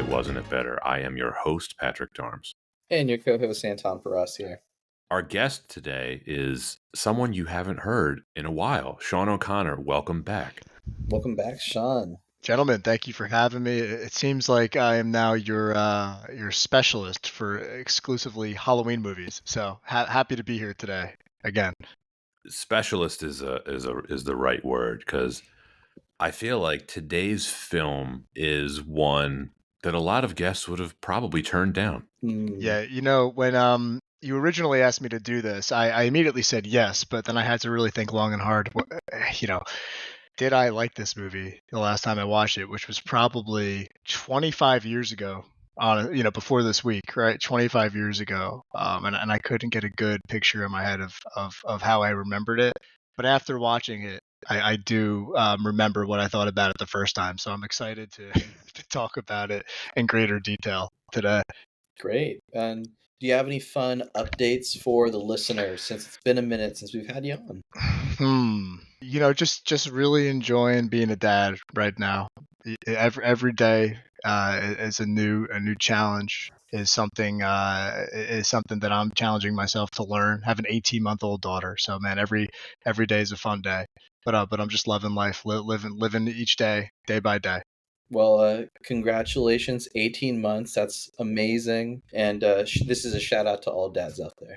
Why Wasn't It Better? I am your host, Patrick Darms. And your co-host Anton Paras here. Our guest today is someone you haven't heard in a while. Sean O'Connor, welcome back. Welcome back, Sean. Gentlemen, thank you for having me. It seems like I am now your specialist for exclusively Halloween movies. So happy to be here today again. Specialist is the right word, because I feel like today's film is one that a lot of guests would have probably turned down. Yeah, when you originally asked me to do this, I immediately said yes, but then I had to really think long and hard. Did I like this movie the last time I watched it, which was probably 25 years ago, before this week, right? 25 years ago. And I couldn't get a good picture in my head of how I remembered it. But after watching it, I do remember what I thought about it the first time. So I'm excited to talk about it in greater detail today. Great. And do you have any fun updates for the listeners, since it's been a minute since we've had you on? Just really enjoying being a dad right now. Every day is a new challenge. Is something that I'm challenging myself to learn. I have an 18-month-old daughter, so man, every day is a fun day. But I'm just loving life, living each day by day. Well, congratulations, 18 months. That's amazing. And this is a shout out to all dads out there.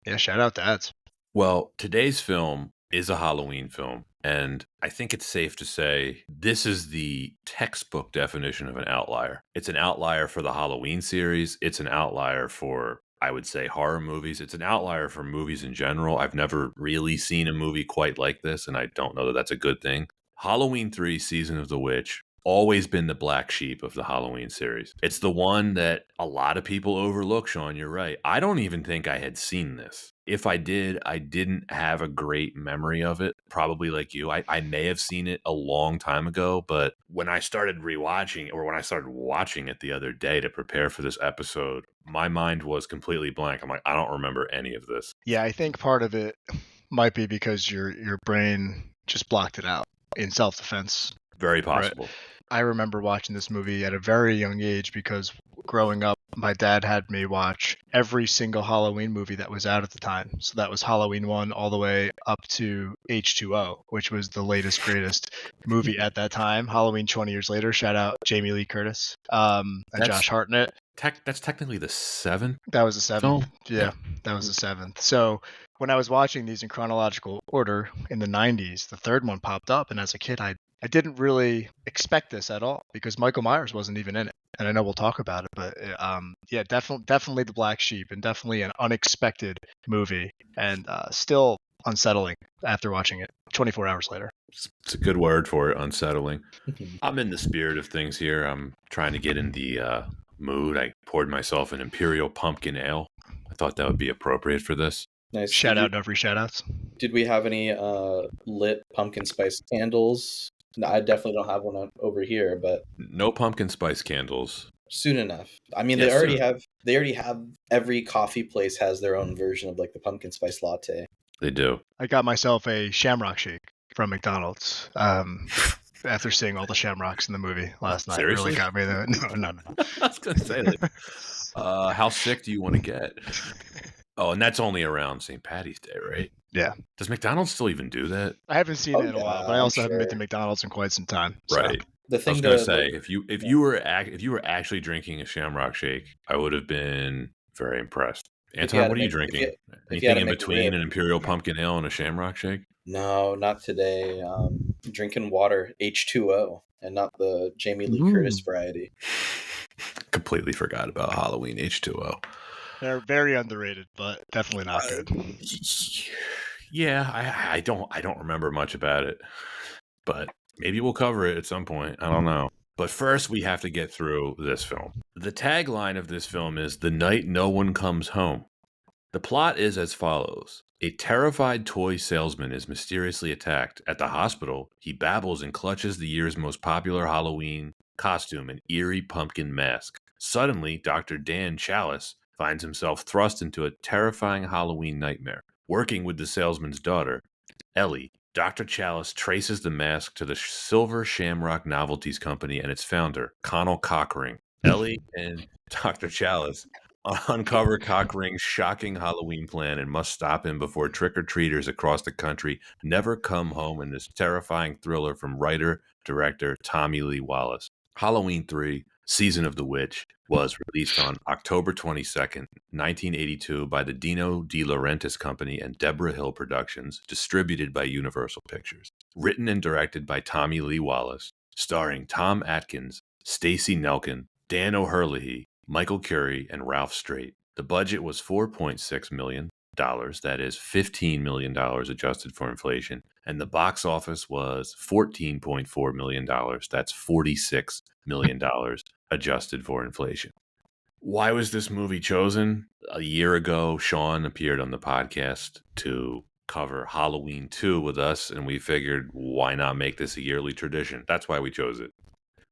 Yeah, shout out dads. Well, today's film is a Halloween film, and I think it's safe to say this is the textbook definition of an outlier. It's an outlier for the Halloween series. It's an outlier for, I would say, horror movies. It's an outlier for movies in general. I've never really seen a movie quite like this, and I don't know that that's a good thing. Halloween 3: Season of the Witch, always been the black sheep of the Halloween series. It's the one that a lot of people overlook, Sean. You're right. I don't even think I had seen this. If I did, I didn't have a great memory of it. Probably like you. I may have seen it a long time ago, but when I started rewatching it, or when I started watching it the other day to prepare for this episode, my mind was completely blank. I'm like, I don't remember any of this. Yeah, I think part of it might be because your brain just blocked it out in self-defense. Very possible. Right. I remember watching this movie at a very young age because growing up, my dad had me watch every single Halloween movie that was out at the time. So that was Halloween 1 all the way up to H2O, which was the latest, greatest movie at that time. Halloween 20 years later, shout out Jamie Lee Curtis and Josh Hartnett. That's technically the 7th? That was the 7th. Oh. Yeah, that was the 7th. So when I was watching these in chronological order in the 90s, the third one popped up. And as a kid, I didn't really expect this at all because Michael Myers wasn't even in it. And I know we'll talk about it, but yeah, definitely the black sheep and definitely an unexpected movie and still unsettling after watching it 24 hours later. It's a good word for it, unsettling. I'm in the spirit of things here. I'm trying to get in the mood. I poured myself an Imperial Pumpkin Ale. I thought that would be appropriate for this. Nice. Shout out, no free shout outs. Did we have any lit pumpkin spice candles? No, I definitely don't have one over here, but no pumpkin spice candles. Soon enough. I mean, Yes, they already have every coffee place has their own version of like the pumpkin spice latte. They do. I got myself a shamrock shake from McDonald's after seeing all the shamrocks in the movie last night. Seriously? It really got me there. No. I was gonna say, how sick do you want to get? Oh, and that's only around St. Patty's Day, right? Yeah. Does McDonald's still even do that? I haven't seen it in a while, but I also haven't been to McDonald's in quite some time. Right. The thing I was gonna say, if you were actually drinking a Shamrock Shake, I would have been very impressed. Anton, what are you drinking? Anything in between an Imperial Pumpkin Ale and a Shamrock Shake? No, not today. Drinking water, H2O, and not the Jamie Lee Curtis variety. Completely forgot about Halloween H2O. They're very underrated, but definitely not good. Yeah, I don't remember much about it, but maybe we'll cover it at some point. I don't know. But first, we have to get through this film. The tagline of this film is "The Night No One Comes Home." The plot is as follows. A terrified toy salesman is mysteriously attacked. At the hospital, he babbles and clutches the year's most popular Halloween costume, an eerie pumpkin mask. Suddenly, Dr. Dan Chalice finds himself thrust into a terrifying Halloween nightmare. Working with the salesman's daughter, Ellie, Dr. Chalice traces the mask to the Silver Shamrock Novelties Company and its founder, Connell Cockring. Ellie and Dr. Chalice uncover Cockring's shocking Halloween plan and must stop him before trick-or-treaters across the country never come home in this terrifying thriller from writer-director Tommy Lee Wallace. Halloween 3, Season of the Witch, was released on October 22nd, 1982 by the Dino De Laurentiis Company and Deborah Hill Productions, distributed by Universal Pictures. Written and directed by Tommy Lee Wallace, starring Tom Atkins, Stacey Nelkin, Dan O'Herlihy, Michael Curry, and Ralph Straight. The budget was $4.6 million, that is $15 million adjusted for inflation, and the box office was $14.4 million, that's $46 million adjusted for inflation. Why was this movie chosen? A year ago, Sean appeared on the podcast to cover Halloween 2 with us, and we figured, why not make this a yearly tradition? That's why we chose it.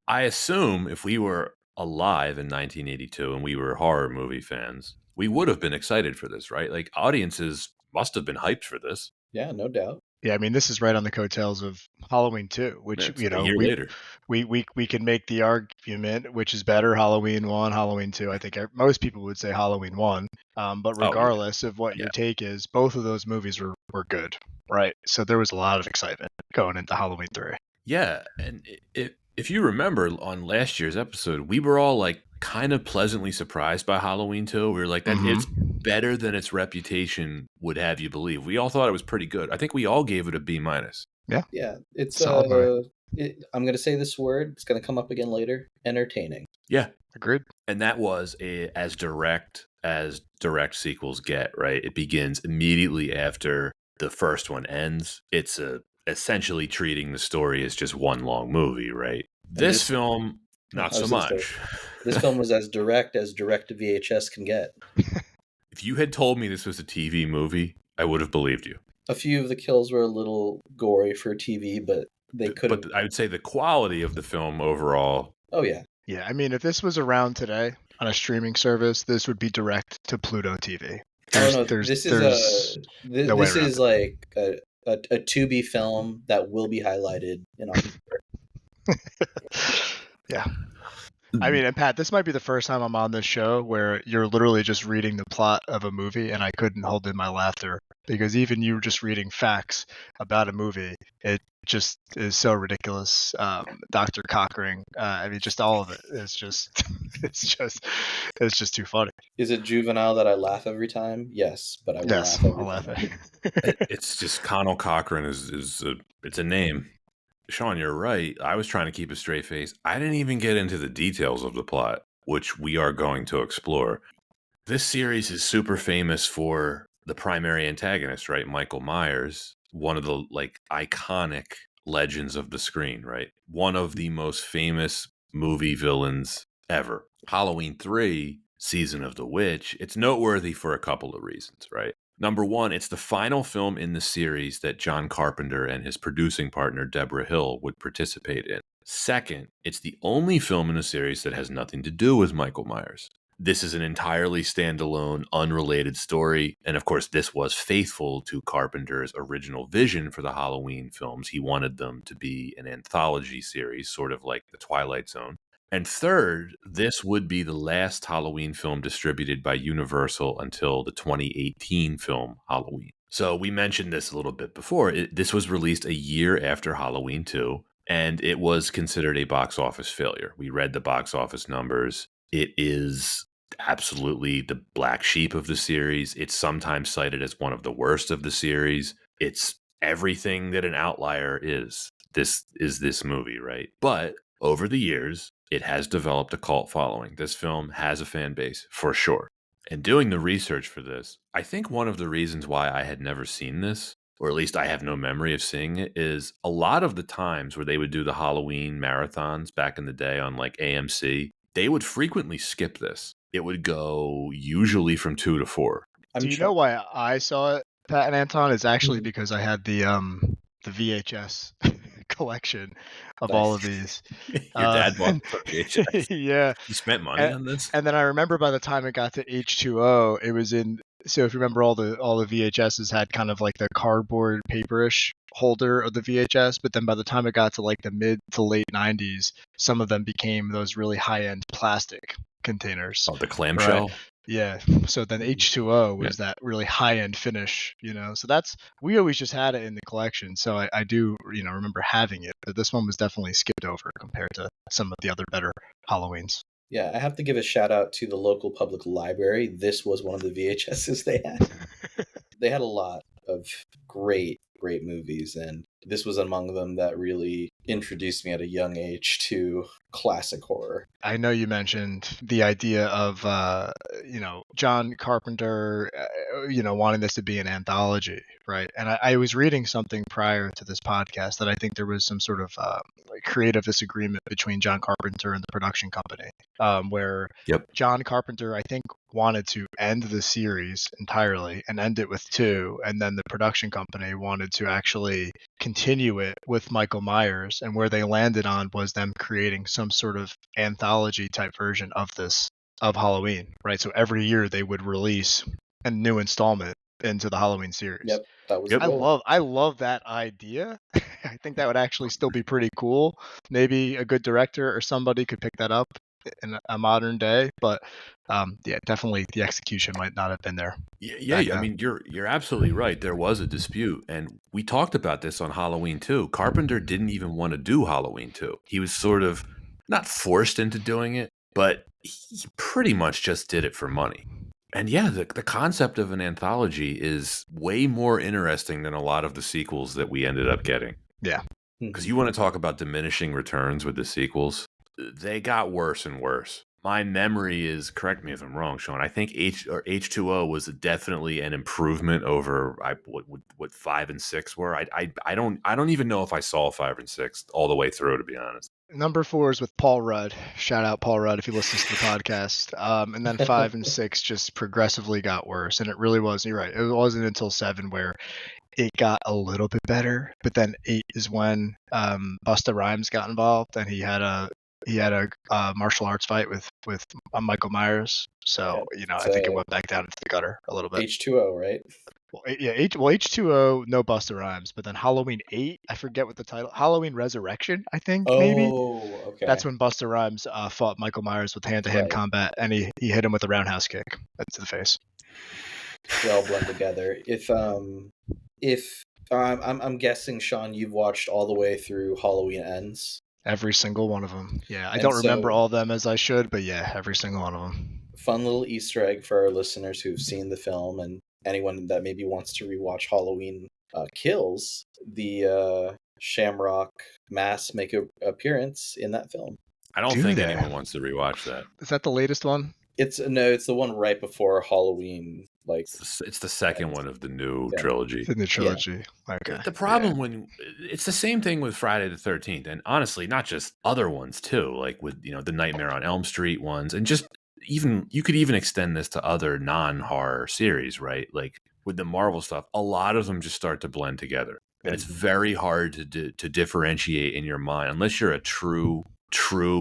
I assume if we were alive in 1982 and we were horror movie fans, we would have been excited for this, right? Like, audiences must have been hyped for this. Yeah, no doubt. Yeah, I mean, this is right on the coattails of Halloween 2, which, It's a year later. We can make the argument which is better, Halloween 1, Halloween 2. I think most people would say Halloween 1. But regardless of what your take is, both of those movies were good, right? So there was a lot of excitement going into Halloween 3. Yeah, and if you remember on last year's episode, we were all like kind of pleasantly surprised by Halloween 2. We were like, that it's better than its reputation would have you believe. We all thought it was pretty good. I think we all gave it a B-. Yeah. Yeah, it's Solid movie. I'm going to say this word. It's going to come up again later. Entertaining. Yeah. Agreed. And that was as direct sequels get, right? It begins immediately after the first one ends. It's essentially treating the story as just one long movie, right? This film, not so much. This film was as direct to VHS can get. If you had told me this was a TV movie, I would have believed you. A few of the kills were a little gory for TV, but they could have... But I would say the quality of the film overall... Oh, yeah. Yeah, I mean, if this was around today on a streaming service, this would be direct to Pluto TV. This is like a Tubi film that will be highlighted in October. Yeah. I mean, and Pat, this might be the first time I'm on this show where you're literally just reading the plot of a movie and I couldn't hold in my laughter because even you just reading facts about a movie, it just is so ridiculous. Dr. Cockring, I mean, just all of it is just, it's just too funny. Is it juvenile that I laugh every time? Yes, but I will laugh every time. It's just Connell Cochran it's a name. Sean, you're right. I was trying to keep a straight face. I didn't even get into the details of the plot, which we are going to explore. This series is super famous for the primary antagonist, right? Michael Myers, one of the iconic legends of the screen, right? One of the most famous movie villains ever. Halloween 3, Season of the Witch, it's noteworthy for a couple of reasons, right? Number one, it's the final film in the series that John Carpenter and his producing partner, Deborah Hill, would participate in. Second, it's the only film in the series that has nothing to do with Michael Myers. This is an entirely standalone, unrelated story. And of course, this was faithful to Carpenter's original vision for the Halloween films. He wanted them to be an anthology series, sort of like The Twilight Zone. And third, this would be the last Halloween film distributed by Universal until the 2018 film Halloween. So we mentioned this a little bit before. This was released a year after Halloween 2, and it was considered a box office failure. We read the box office numbers. It is absolutely the black sheep of the series. It's sometimes cited as one of the worst of the series. It's everything that an Outlier is. This is this movie, right? But over the years, it has developed a cult following. This film has a fan base, for sure. And doing the research for this, I think one of the reasons why I had never seen this, or at least I have no memory of seeing it, is a lot of the times where they would do the Halloween marathons back in the day on like AMC, they would frequently skip this. It would go usually from 2 to 4. Do you know why I saw it, Pat and Anton? It's actually because I had the VHS collection of all of these. Your dad bought VHS. Yeah. You spent money on this? And then I remember by the time it got to H2O, it was in... So if you remember, all the VHSs had kind of like the cardboard paperish holder of the VHS, but then by the time it got to like the mid to late 90s, some of them became those really high-end plastic containers. Oh, the clamshell? Yeah. So then H2O was that really high-end finish, So we always just had it in the collection. So I do, remember having it, but this one was definitely skipped over compared to some of the other better Halloweens. Yeah, I have to give a shout out to the local public library. This was one of the VHSs they had. They had a lot of great movies, and this was among them that really introduced me at a young age to classic horror. I know you mentioned the idea of, John Carpenter, wanting this to be an anthology, right? And I was reading something prior to this podcast that I think there was some sort of creative disagreement between John Carpenter and the production company, where John Carpenter, I think, wanted to end the series entirely and end it with 2, and then the production company wanted to actually continue it with Michael Myers, and where they landed on was them creating some sort of anthology type version of Halloween, right? So every year they would release a new installment into the Halloween series. Yep, that was the goal. I love that idea. I think that would actually still be pretty cool. Maybe a good director or somebody could pick that up in a modern day, but definitely the execution might not have been there. Yeah, I mean, you're absolutely right. There was a dispute, and we talked about this on Halloween 2. Carpenter didn't even want to do Halloween 2. He was sort of not forced into doing it, but he pretty much just did it for money. And yeah, the concept of an anthology is way more interesting than a lot of the sequels that we ended up getting. Yeah. Because you want to talk about diminishing returns with the sequels. They got worse and worse. My memory is, correct me if I'm wrong, Sean, I think H2O was definitely an improvement over what 5 and 6 were. I don't even know if I saw 5 and 6 all the way through, to be honest. Number 4 is with Paul Rudd. Shout out Paul Rudd if he listens to the podcast. And then 5 and 6 just progressively got worse, and it really was. You're right. It wasn't until 7 where it got a little bit better, but then 8 is when Busta Rhymes got involved, and he had a martial arts fight with Michael Myers. So I think it went back down into the gutter a little bit. H2O, right? Well, yeah, H2O, no Busta Rhymes, but then Halloween 8, I forget what the title, Halloween Resurrection, I think, maybe. Oh, okay. That's when Busta Rhymes fought Michael Myers with hand-to-hand combat, and he hit him with a roundhouse kick to the face. They all blend together. If I'm guessing, Sean, you've watched all the way through Halloween Ends. Every single one of them. Yeah, I don't remember all of them as I should, but yeah, every single one of them. Fun little Easter egg for our listeners who've seen the film, and anyone that maybe wants to rewatch Halloween Kills. The Shamrock masks make an appearance in that film. I don't think anyone wants to rewatch that. Is that the latest one? It's the one right before Halloween. Like it's the second one of the new trilogy. The new trilogy. Yeah. Okay. The problem when it's the same thing with Friday the 13th, and honestly, not just other ones too, like with the Nightmare on Elm Street ones, and just even you could even extend this to other non-horror series, right? Like with the Marvel stuff, a lot of them just start to blend together, and it's very hard to differentiate in your mind unless you're a true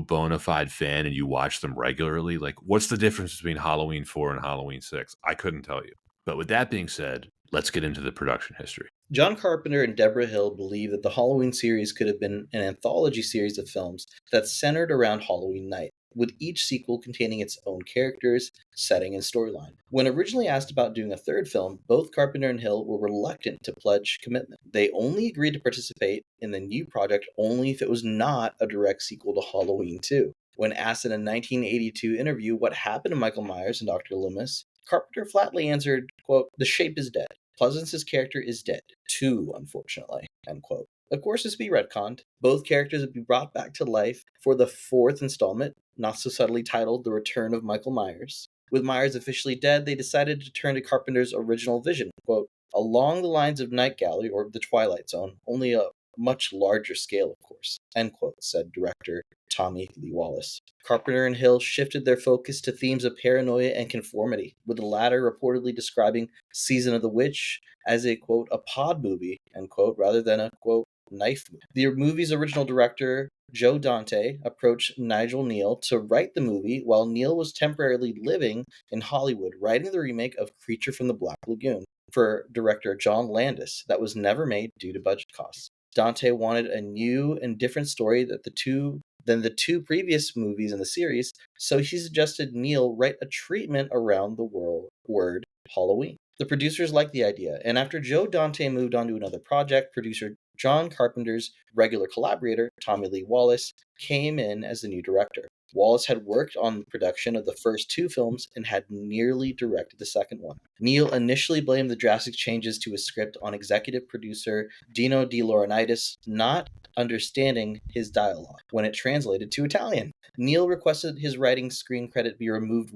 bona fide fan and you watch them regularly. Like, what's the difference between Halloween 4 and Halloween 6? I couldn't tell you. But with that being said, let's get into the production history. John Carpenter and Deborah Hill believe that the Halloween series could have been an anthology series of films that centered around Halloween night, with each sequel containing its own characters, setting, and storyline. When originally asked about doing a third film, both Carpenter and Hill were reluctant to pledge commitment. They only agreed to participate in the new project only if it was not a direct sequel to Halloween 2. When asked in a 1982 interview what happened to Michael Myers and Dr. Loomis, Carpenter flatly answered, quote, "The shape is dead. Pleasance's character is dead, too, unfortunately," end quote. Of course, this would be retconned. Both characters would be brought back to life for the 4th installment, not so subtly titled The Return of Michael Myers. With Myers officially dead, they decided to turn to Carpenter's original vision, quote, "along the lines of Night Gallery or The Twilight Zone, only a much larger scale, of course," end quote, said director Tommy Lee Wallace. Carpenter and Hill shifted their focus to themes of paranoia and conformity, with the latter reportedly describing Season of the Witch as a, quote, "a pod movie," end quote, rather than a, quote, "knife movie." The movie's original director, Joe Dante, approached Nigel Neal to write the movie while Neal was temporarily living in Hollywood, writing the remake of Creature from the Black Lagoon. for director John Landis that was never made due to budget costs. Dante wanted a new and different story than the two previous movies in the series, so he suggested Neil write a treatment around the word Halloween. The producers liked the idea, and after Joe Dante moved on to another project, producer John Carpenter's regular collaborator, Tommy Lee Wallace, came in as the new director. Wallace had worked on the production of the first two films and had nearly directed the second one. Neil initially blamed the drastic changes to his script on executive producer Dino De Laurentiis not understanding his dialogue when it translated to Italian. Neil requested his writing screen credit be removed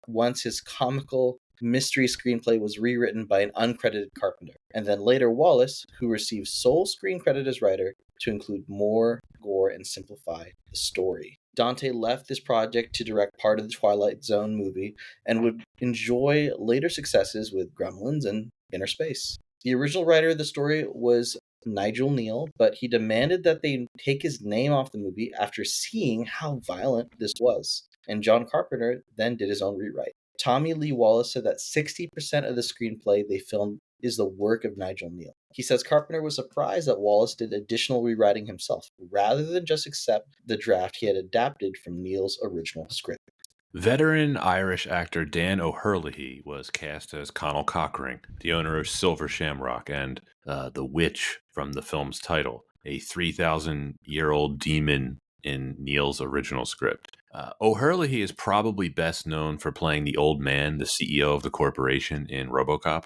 once his comical mystery screenplay was rewritten by an uncredited Carpenter, and then later Wallace, who received sole screen credit as writer, to include more gore and simplify the story. Dante left this project to direct part of the Twilight Zone movie and would enjoy later successes with Gremlins and Inner Space. The original writer of the story was Nigel Neal, but he demanded that they take his name off the movie after seeing how violent this was, and John Carpenter then did his own rewrite. Tommy Lee Wallace said that 60% of the screenplay they filmed is the work of Nigel Neal. He says Carpenter was surprised that Wallace did additional rewriting himself, rather than just accept the draft he had adapted from Neal's original script. Veteran Irish actor Dan O'Herlihy was cast as Conall Cockring, the owner of Silver Shamrock and the witch from the film's title, a 3,000-year-old demon in Neil's original script. O'Herlihy is probably best known for playing the old man, the CEO of the corporation in RoboCop.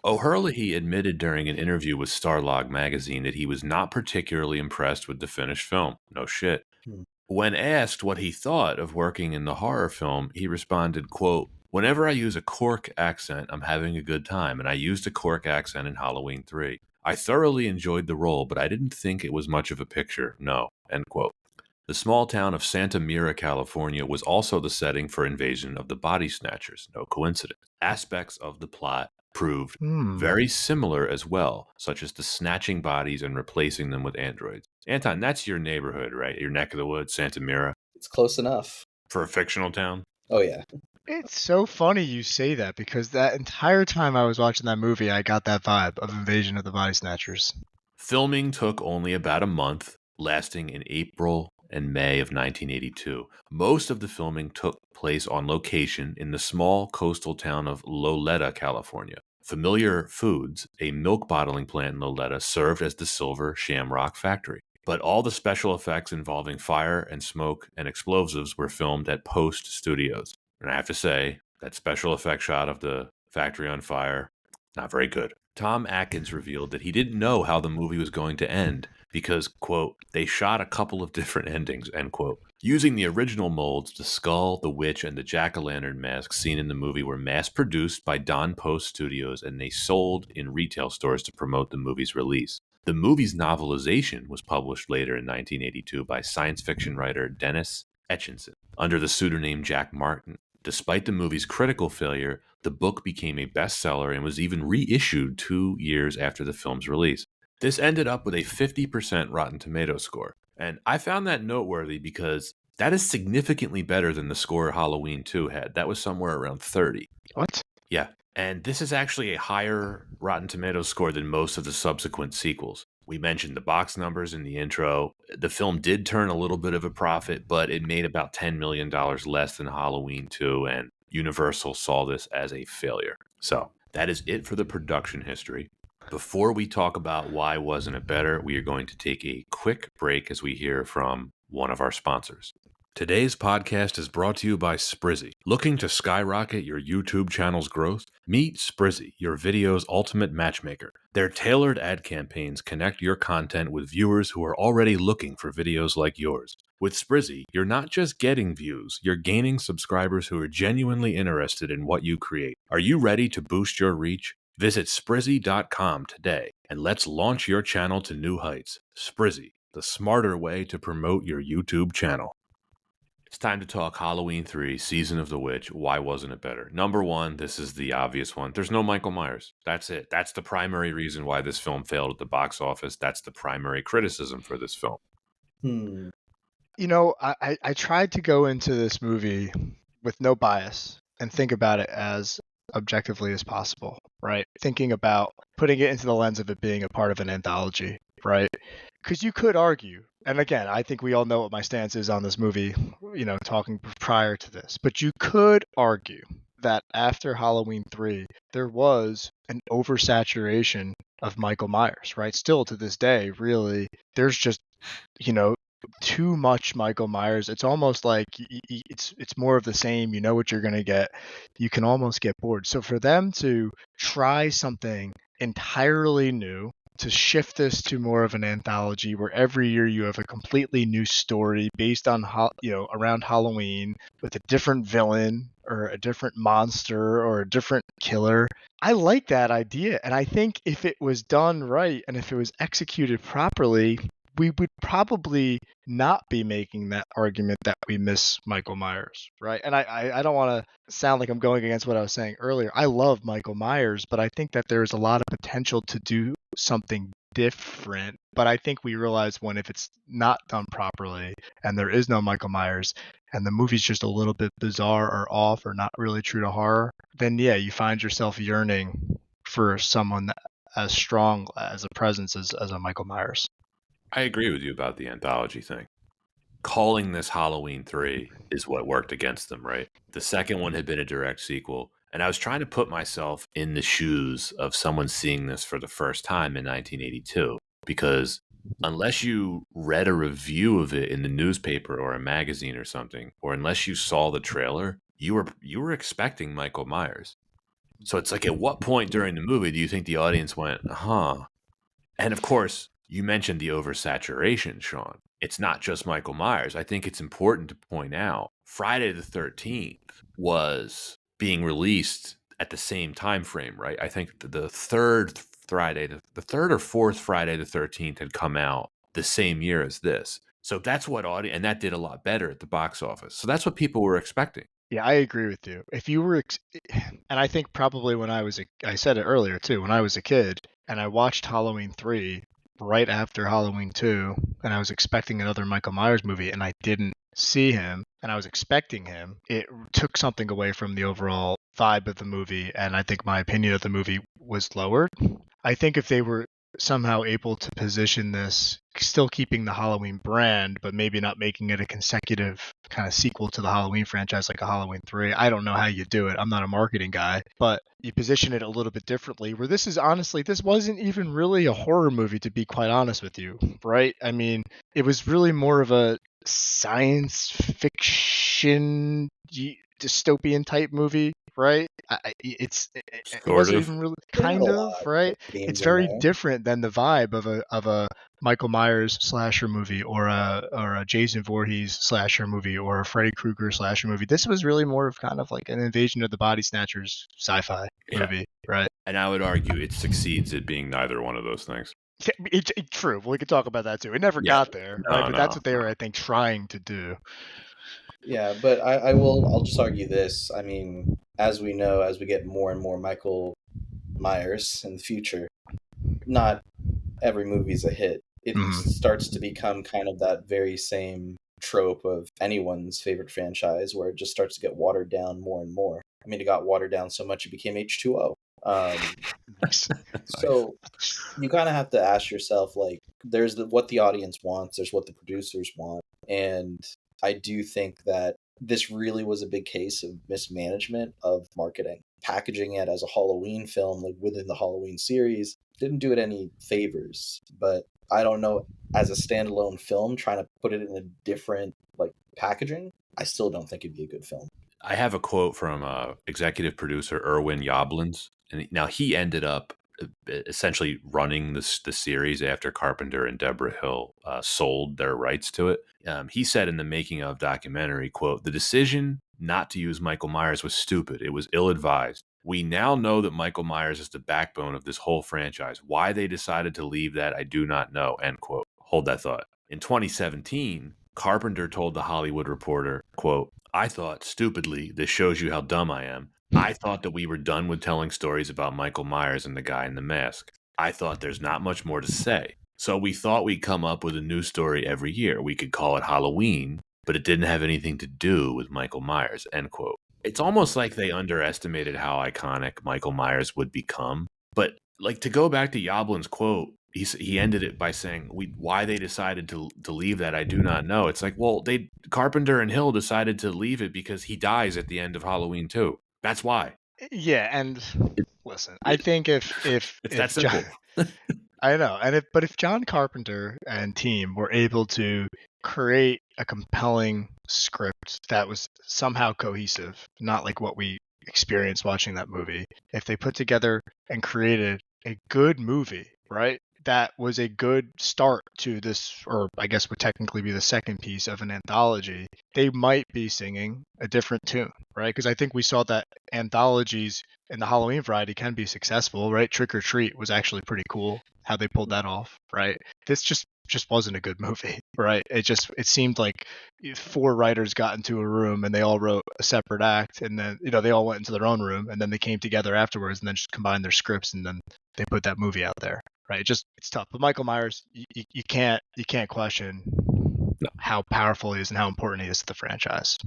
O'Herlihy admitted during an interview with Starlog magazine that he was not particularly impressed with the finished film. No shit. When asked what he thought of working in the horror film, he responded, quote, "Whenever I use a Cork accent, I'm having a good time, and I used a Cork accent in Halloween 3. I thoroughly enjoyed the role, but I didn't think it was much of a picture, no," end quote. The small town of Santa Mira, California was also the setting for Invasion of the Body Snatchers, no coincidence. Aspects of the plot proved very similar as well, such as the snatching bodies and replacing them with androids. Anton, that's your neighborhood, right? Your neck of the woods, Santa Mira, It's close enough. for a fictional town? Oh, yeah. It's so funny you say that because that entire time I was watching that movie, I got that vibe of Invasion of the Body Snatchers. Filming took only about a month, lasting in April and May of 1982. Most of the filming took place on location in the small coastal town of Loleta, California. Familiar Foods, a milk bottling plant in Loleta, served as the Silver Shamrock factory. But all the special effects involving fire and smoke and explosives were filmed at Post Studios. And I have to say, that special effect shot of the factory on fire, not very good. Tom Atkins revealed that he didn't know how the movie was going to end because, quote, "they shot a couple of different endings," end quote. Using the original molds, the skull, the witch, and the jack-o'-lantern masks seen in the movie were mass-produced by Don Post Studios, and they sold in retail stores to promote the movie's release. The movie's novelization was published later in 1982 by science fiction writer Dennis Etchinson under the pseudonym Jack Martin. Despite the movie's critical failure, the book became a bestseller and was even reissued 2 years after the film's release. This ended up with a 50% Rotten Tomatoes score. And I found that noteworthy because that is significantly better than the score Halloween 2 had. That was somewhere around 30. What? Yeah. And this is actually a higher Rotten Tomatoes score than most of the subsequent sequels. We mentioned the box numbers in the intro. The film did turn a little bit of a profit, but it made about $10 million less than Halloween 2, and Universal saw this as a failure. So that is it for the production history. Before we talk about why wasn't it better, we are going to take a quick break as we hear from one of our sponsors. Today's podcast is brought to you by Sprizzy. Looking to skyrocket your YouTube channel's growth? Meet Sprizzy, your video's ultimate matchmaker. Their tailored ad campaigns connect your content with viewers who are already looking for videos like yours. With Sprizzy, you're not just getting views, you're gaining subscribers who are genuinely interested in what you create. Are you ready to boost your reach? Visit Sprizzy.com today and let's launch your channel to new heights. Sprizzy, the smarter way to promote your YouTube channel. It's time to talk Halloween 3, Season of the Witch. Why wasn't it better? Number one, this is the obvious one. There's no Michael Myers. That's it. That's the primary reason why this film failed at the box office. That's the primary criticism for this film. You know, I tried to go into this movie with no bias and think about it as objectively as possible, right? Thinking about putting it into the lens of it being a part of an anthology, right? Because you could argue, and again, I think we all know what my stance is on this movie, talking prior to this, but you could argue that after Halloween 3, there was an oversaturation of Michael Myers, right? Still to this day, really, there's just, too much Michael Myers. It's almost like it's more of the same. You know what you're going to get. You can almost get bored. So for them to try something entirely new, to shift this to more of an anthology where every year you have a completely new story based on around Halloween with a different villain or a different monster or a different killer. I like that idea, and I think if it was done right and if it was executed properly, we would probably not be making that argument that we miss Michael Myers, right? And I don't want to sound like I'm going against what I was saying earlier. I love Michael Myers, but I think that there's a lot of potential to do something different. But I think we realize if it's not done properly and there is no Michael Myers and the movie's just a little bit bizarre or off or not really true to horror, then yeah, you find yourself yearning for someone as strong as a presence as a Michael Myers. I agree with you about the anthology thing. Calling this Halloween 3 is what worked against them, right? The second one had been a direct sequel. And I was trying to put myself in the shoes of someone seeing this for the first time in 1982. Because unless you read a review of it in the newspaper or a magazine or something, or unless you saw the trailer, you were expecting Michael Myers. So it's like, at what point during the movie do you think the audience went, huh? And of course, you mentioned the oversaturation, Sean. It's not just Michael Myers. I think it's important to point out Friday the 13th was being released at the same time frame, right? I think the third or fourth Friday the 13th had come out the same year as this. So that's what and that did a lot better at the box office. So that's what people were expecting. Yeah, I agree with you. If you were, and I think probably I said it earlier too, when I was a kid and I watched Halloween 3 right after Halloween 2, and I was expecting another Michael Myers movie and I didn't see him and I was expecting him, it took something away from the overall vibe of the movie, and I think my opinion of the movie was lowered. I think if they were somehow able to position this, still keeping the Halloween brand, but maybe not making it a consecutive kind of sequel to the Halloween franchise like a Halloween 3. I don't know how you do it. I'm not a marketing guy, but you position it a little bit differently where this wasn't even really a horror movie, to be quite honest with you, right? I mean, it was really more of a science fiction dystopian type movie, right? It wasn't even really kind of, right? It's very different than the vibe of a Michael Myers slasher movie or a Jason Voorhees slasher movie or a Freddy Krueger slasher movie. This was really more of kind of like an Invasion of the Body Snatchers sci-fi movie, right? And I would argue it succeeds at being neither one of those things. True. We could talk about that too. It never got there, right? But that's what they were, I think, trying to do. Yeah, but I'll just argue this. I mean, as we know, as we get more and more Michael Myers in the future, not every movie's a hit. It starts to become kind of that very same trope of anyone's favorite franchise where it just starts to get watered down more and more. I mean, it got watered down so much it became H2O. So you kind of have to ask yourself, like, there's what the audience wants, there's what the producers want, and I do think that this really was a big case of mismanagement of marketing. Packaging it as a Halloween film, like within the Halloween series, didn't do it any favors. But I don't know, as a standalone film, trying to put it in a different like packaging, I still don't think it'd be a good film. I have a quote from executive producer Irwin Yablans, and now he ended up essentially running the series after Carpenter and Deborah Hill sold their rights to it. He said in the making of documentary, quote, "The decision not to use Michael Myers was stupid. It was ill-advised. We now know that Michael Myers is the backbone of this whole franchise. Why they decided to leave that, I do not know," end quote. Hold that thought. In 2017, Carpenter told The Hollywood Reporter, quote, "I thought, stupidly, this shows you how dumb I am. I thought that we were done with telling stories about Michael Myers and the guy in the mask. I thought there's not much more to say. So we thought we'd come up with a new story every year. We could call it Halloween, but it didn't have anything to do with Michael Myers," end quote. It's almost like they underestimated how iconic Michael Myers would become. But like, to go back to Yoblin's quote, he ended it by saying, "Why they decided to leave that, I do not know." It's like, well, Carpenter and Hill decided to leave it because he dies at the end of Halloween 2. That's why. Yeah, and It, listen, I think it's that if John, simple. I know, and if John Carpenter and team were able to create a compelling script that was somehow cohesive, not like what we experienced watching that movie, if they put together and created a good movie, right? That was a good start to this, or I guess would technically be the second piece of an anthology, they might be singing a different tune, right? Because I think we saw that anthologies in the Halloween variety can be successful, right? Trick or Treat was actually pretty cool how they pulled that off, right? This just wasn't a good movie, right? It seemed like 4 writers got into a room and they all wrote a separate act, and then they all went into their own room and then they came together afterwards and then just combined their scripts and then they put that movie out there, right? It's tough. But Michael Myers, you can't question No. how powerful he is and how important he is to the franchise.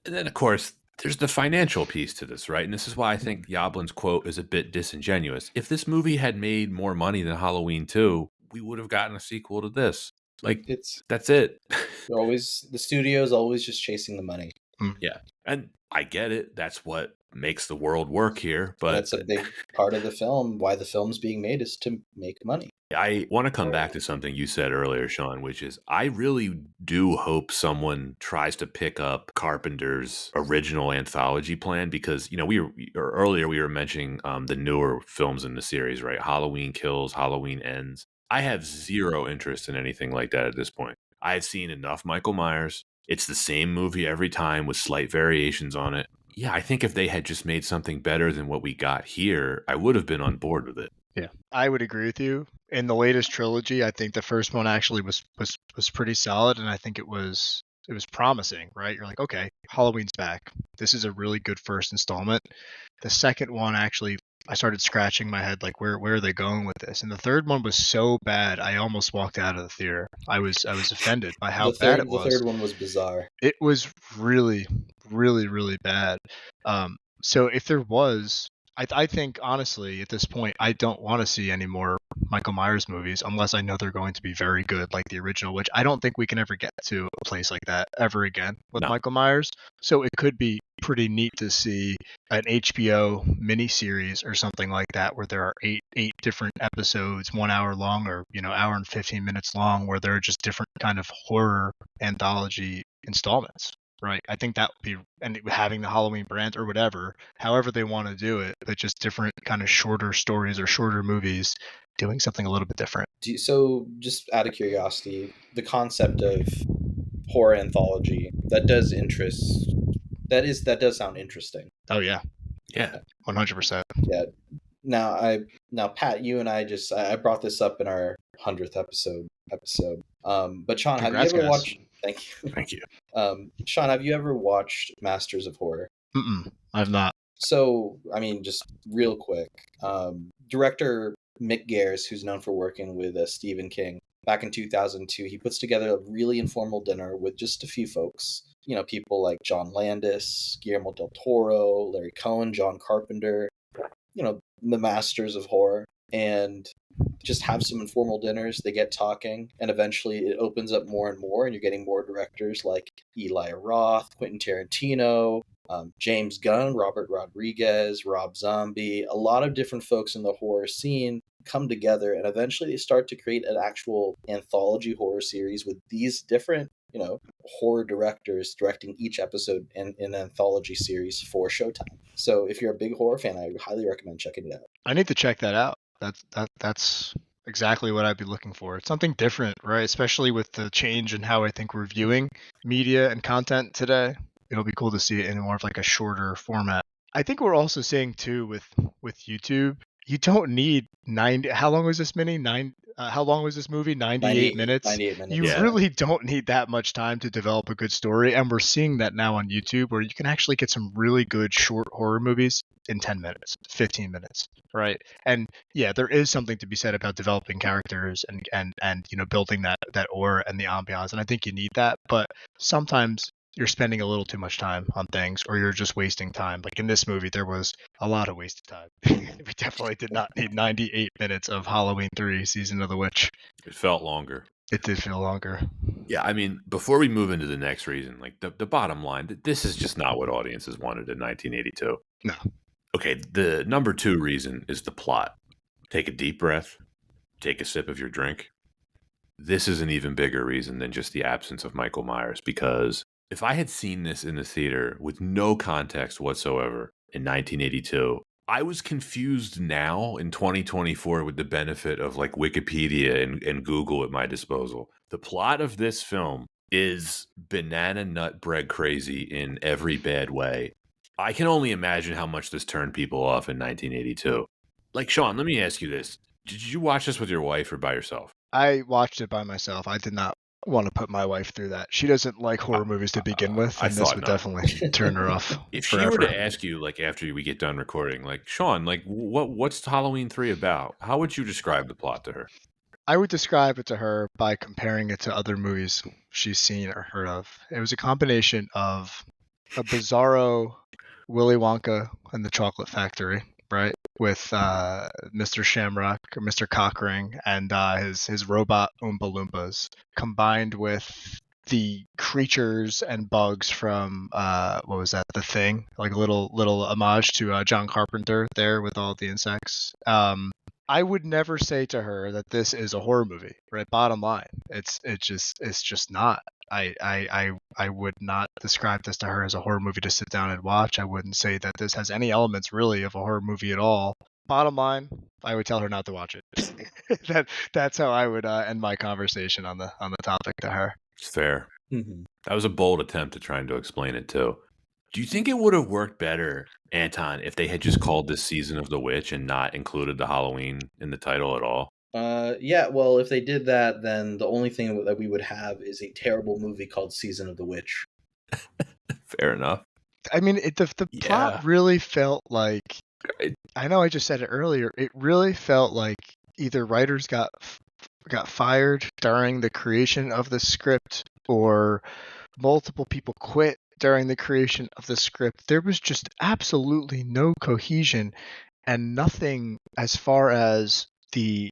And then, of course, there's the financial piece to this, right? And this is why I think Yoblin's quote is a bit disingenuous. If this movie had made more money than Halloween 2, we would have gotten a sequel to this. Like, It's that's it. the studio's always just chasing the money. Yeah. And I get it. That's what makes the world work here. But That's a big part of the film. Why the film's being made is to make money. I want to come back to something you said earlier, Sean, which is I really do hope someone tries to pick up Carpenter's original anthology plan, because, earlier we were mentioning the newer films in the series, right? Halloween Kills, Halloween Ends. I have zero interest in anything like that at this point. I've seen enough Michael Myers. It's the same movie every time with slight variations on it. Yeah, I think if they had just made something better than what we got here, I would have been on board with it. Yeah, I would agree with you. In the latest trilogy, I think the first one actually was pretty solid, and I think it was promising, right? You're like, okay, Halloween's back. This is a really good first installment. The second one, actually, I started scratching my head like, where are they going with this? And the third one was so bad, I almost walked out of the theater. I was offended by how bad it was. The third one was bizarre. It was really, really, really bad. So if there was, I think honestly at this point, I don't want to see any more Michael Myers movies unless I know they're going to be very good, like the original, which I don't think we can ever get to a place like that ever again with No. Michael Myers. So it could be pretty neat to see an HBO miniseries or something like that, where there are eight different episodes, 1 hour long, or hour and 15 minutes long, where there are just different kind of horror anthology installments. Right. I think that would be, and having the Halloween brand or whatever, however they want to do it, but just different kind of shorter stories or shorter movies doing something a little bit different. So, just out of curiosity, the concept of horror anthology, that does sound interesting. Oh yeah. Yeah. 100%. Yeah. Now, Pat, you and I brought this up in our 100th episode. But Sean, Congrats, have you ever guys. watched? Thank you. Thank you. Sean, have you ever watched Masters of Horror? I've not. So, I mean, just real quick, director Mick Garris, who's known for working with Stephen King, back in 2002, he puts together a really informal dinner with just a few folks. People like John Landis, Guillermo del Toro, Larry Cohen, John Carpenter, the masters of horror, and just have some informal dinners. They get talking, and eventually it opens up more and more, and you're getting more directors like Eli Roth, Quentin Tarantino, James Gunn, Robert Rodriguez, Rob Zombie. A lot of different folks in the horror scene come together, and eventually they start to create an actual anthology horror series with these different horror directors directing each episode in an anthology series for Showtime. So if you're a big horror fan, I highly recommend checking it out. I need to check that out. That's exactly what I'd be looking for. It's something different, right? Especially with the change in how I think we're viewing media and content today. It'll be cool to see it in more of like a shorter format. I think we're also seeing too with YouTube, you don't need 90. How long was this how long was this movie? 98 minutes. 98 minutes. You Yeah. really don't need that much time to develop a good story, and we're seeing that now on YouTube, where you can actually get some really good short horror movies in 10 minutes, 15 minutes, right? And yeah, there is something to be said about developing characters and building that aura and the ambiance, and I think you need that. But sometimes you're spending a little too much time on things, or you're just wasting time. Like in this movie, there was a lot of wasted time. We definitely did not need 98 minutes of Halloween 3 Season of the Witch. It felt longer. It did feel longer. Yeah, I mean, before we move into the next reason, like the bottom line, this is just not what audiences wanted in 1982. No. Okay, the number 2 reason is the plot. Take a deep breath, take a sip of your drink. This is an even bigger reason than just the absence of Michael Myers, because if I had seen this in the theater with no context whatsoever in 1982, I was confused now in 2024 with the benefit of like Wikipedia and Google at my disposal. The plot of this film is banana nut bread crazy in every bad way. I can only imagine how much this turned people off in 1982. Like, Sean, let me ask you this. Did you watch this with your wife or by yourself? I watched it by myself. I did not want to put my wife through that. She doesn't like horror movies to begin with, I and this thought would not. definitely turn her off If forever. she were to ask you, like, after we get done recording, like, Sean, like, what's Halloween 3 about? How would you describe the plot to her? I would describe it to her by comparing it to other movies she's seen or heard of. It was a combination of a bizarro Willy Wonka and the Chocolate Factory, right? With Mr. Shamrock or Mr. Cockring and his robot Oompa Loompas, combined with the creatures and bugs from what was that? The Thing, like a little homage to John Carpenter there with all the insects. I would never say to her that this is a horror movie, right? Bottom line, it's just not. I would not describe this to her as a horror movie to sit down and watch. I wouldn't say that this has any elements really of a horror movie at all. Bottom line, I would tell her not to watch it. That's how I would end my conversation on the topic to her. It's fair. Mm-hmm. That was a bold attempt at trying to explain it, too. Do you think it would have worked better, Anton, if they had just called this Season of the Witch and not included the Halloween in the title at all? Yeah, well, if they did that, then the only thing that we would have is a terrible movie called Season of the Witch. Fair enough. I mean, the plot really felt like, I know I just said it earlier, it really felt like either writers got fired during the creation of the script or multiple people quit during the creation of the script. There was just absolutely no cohesion and nothing as far as the,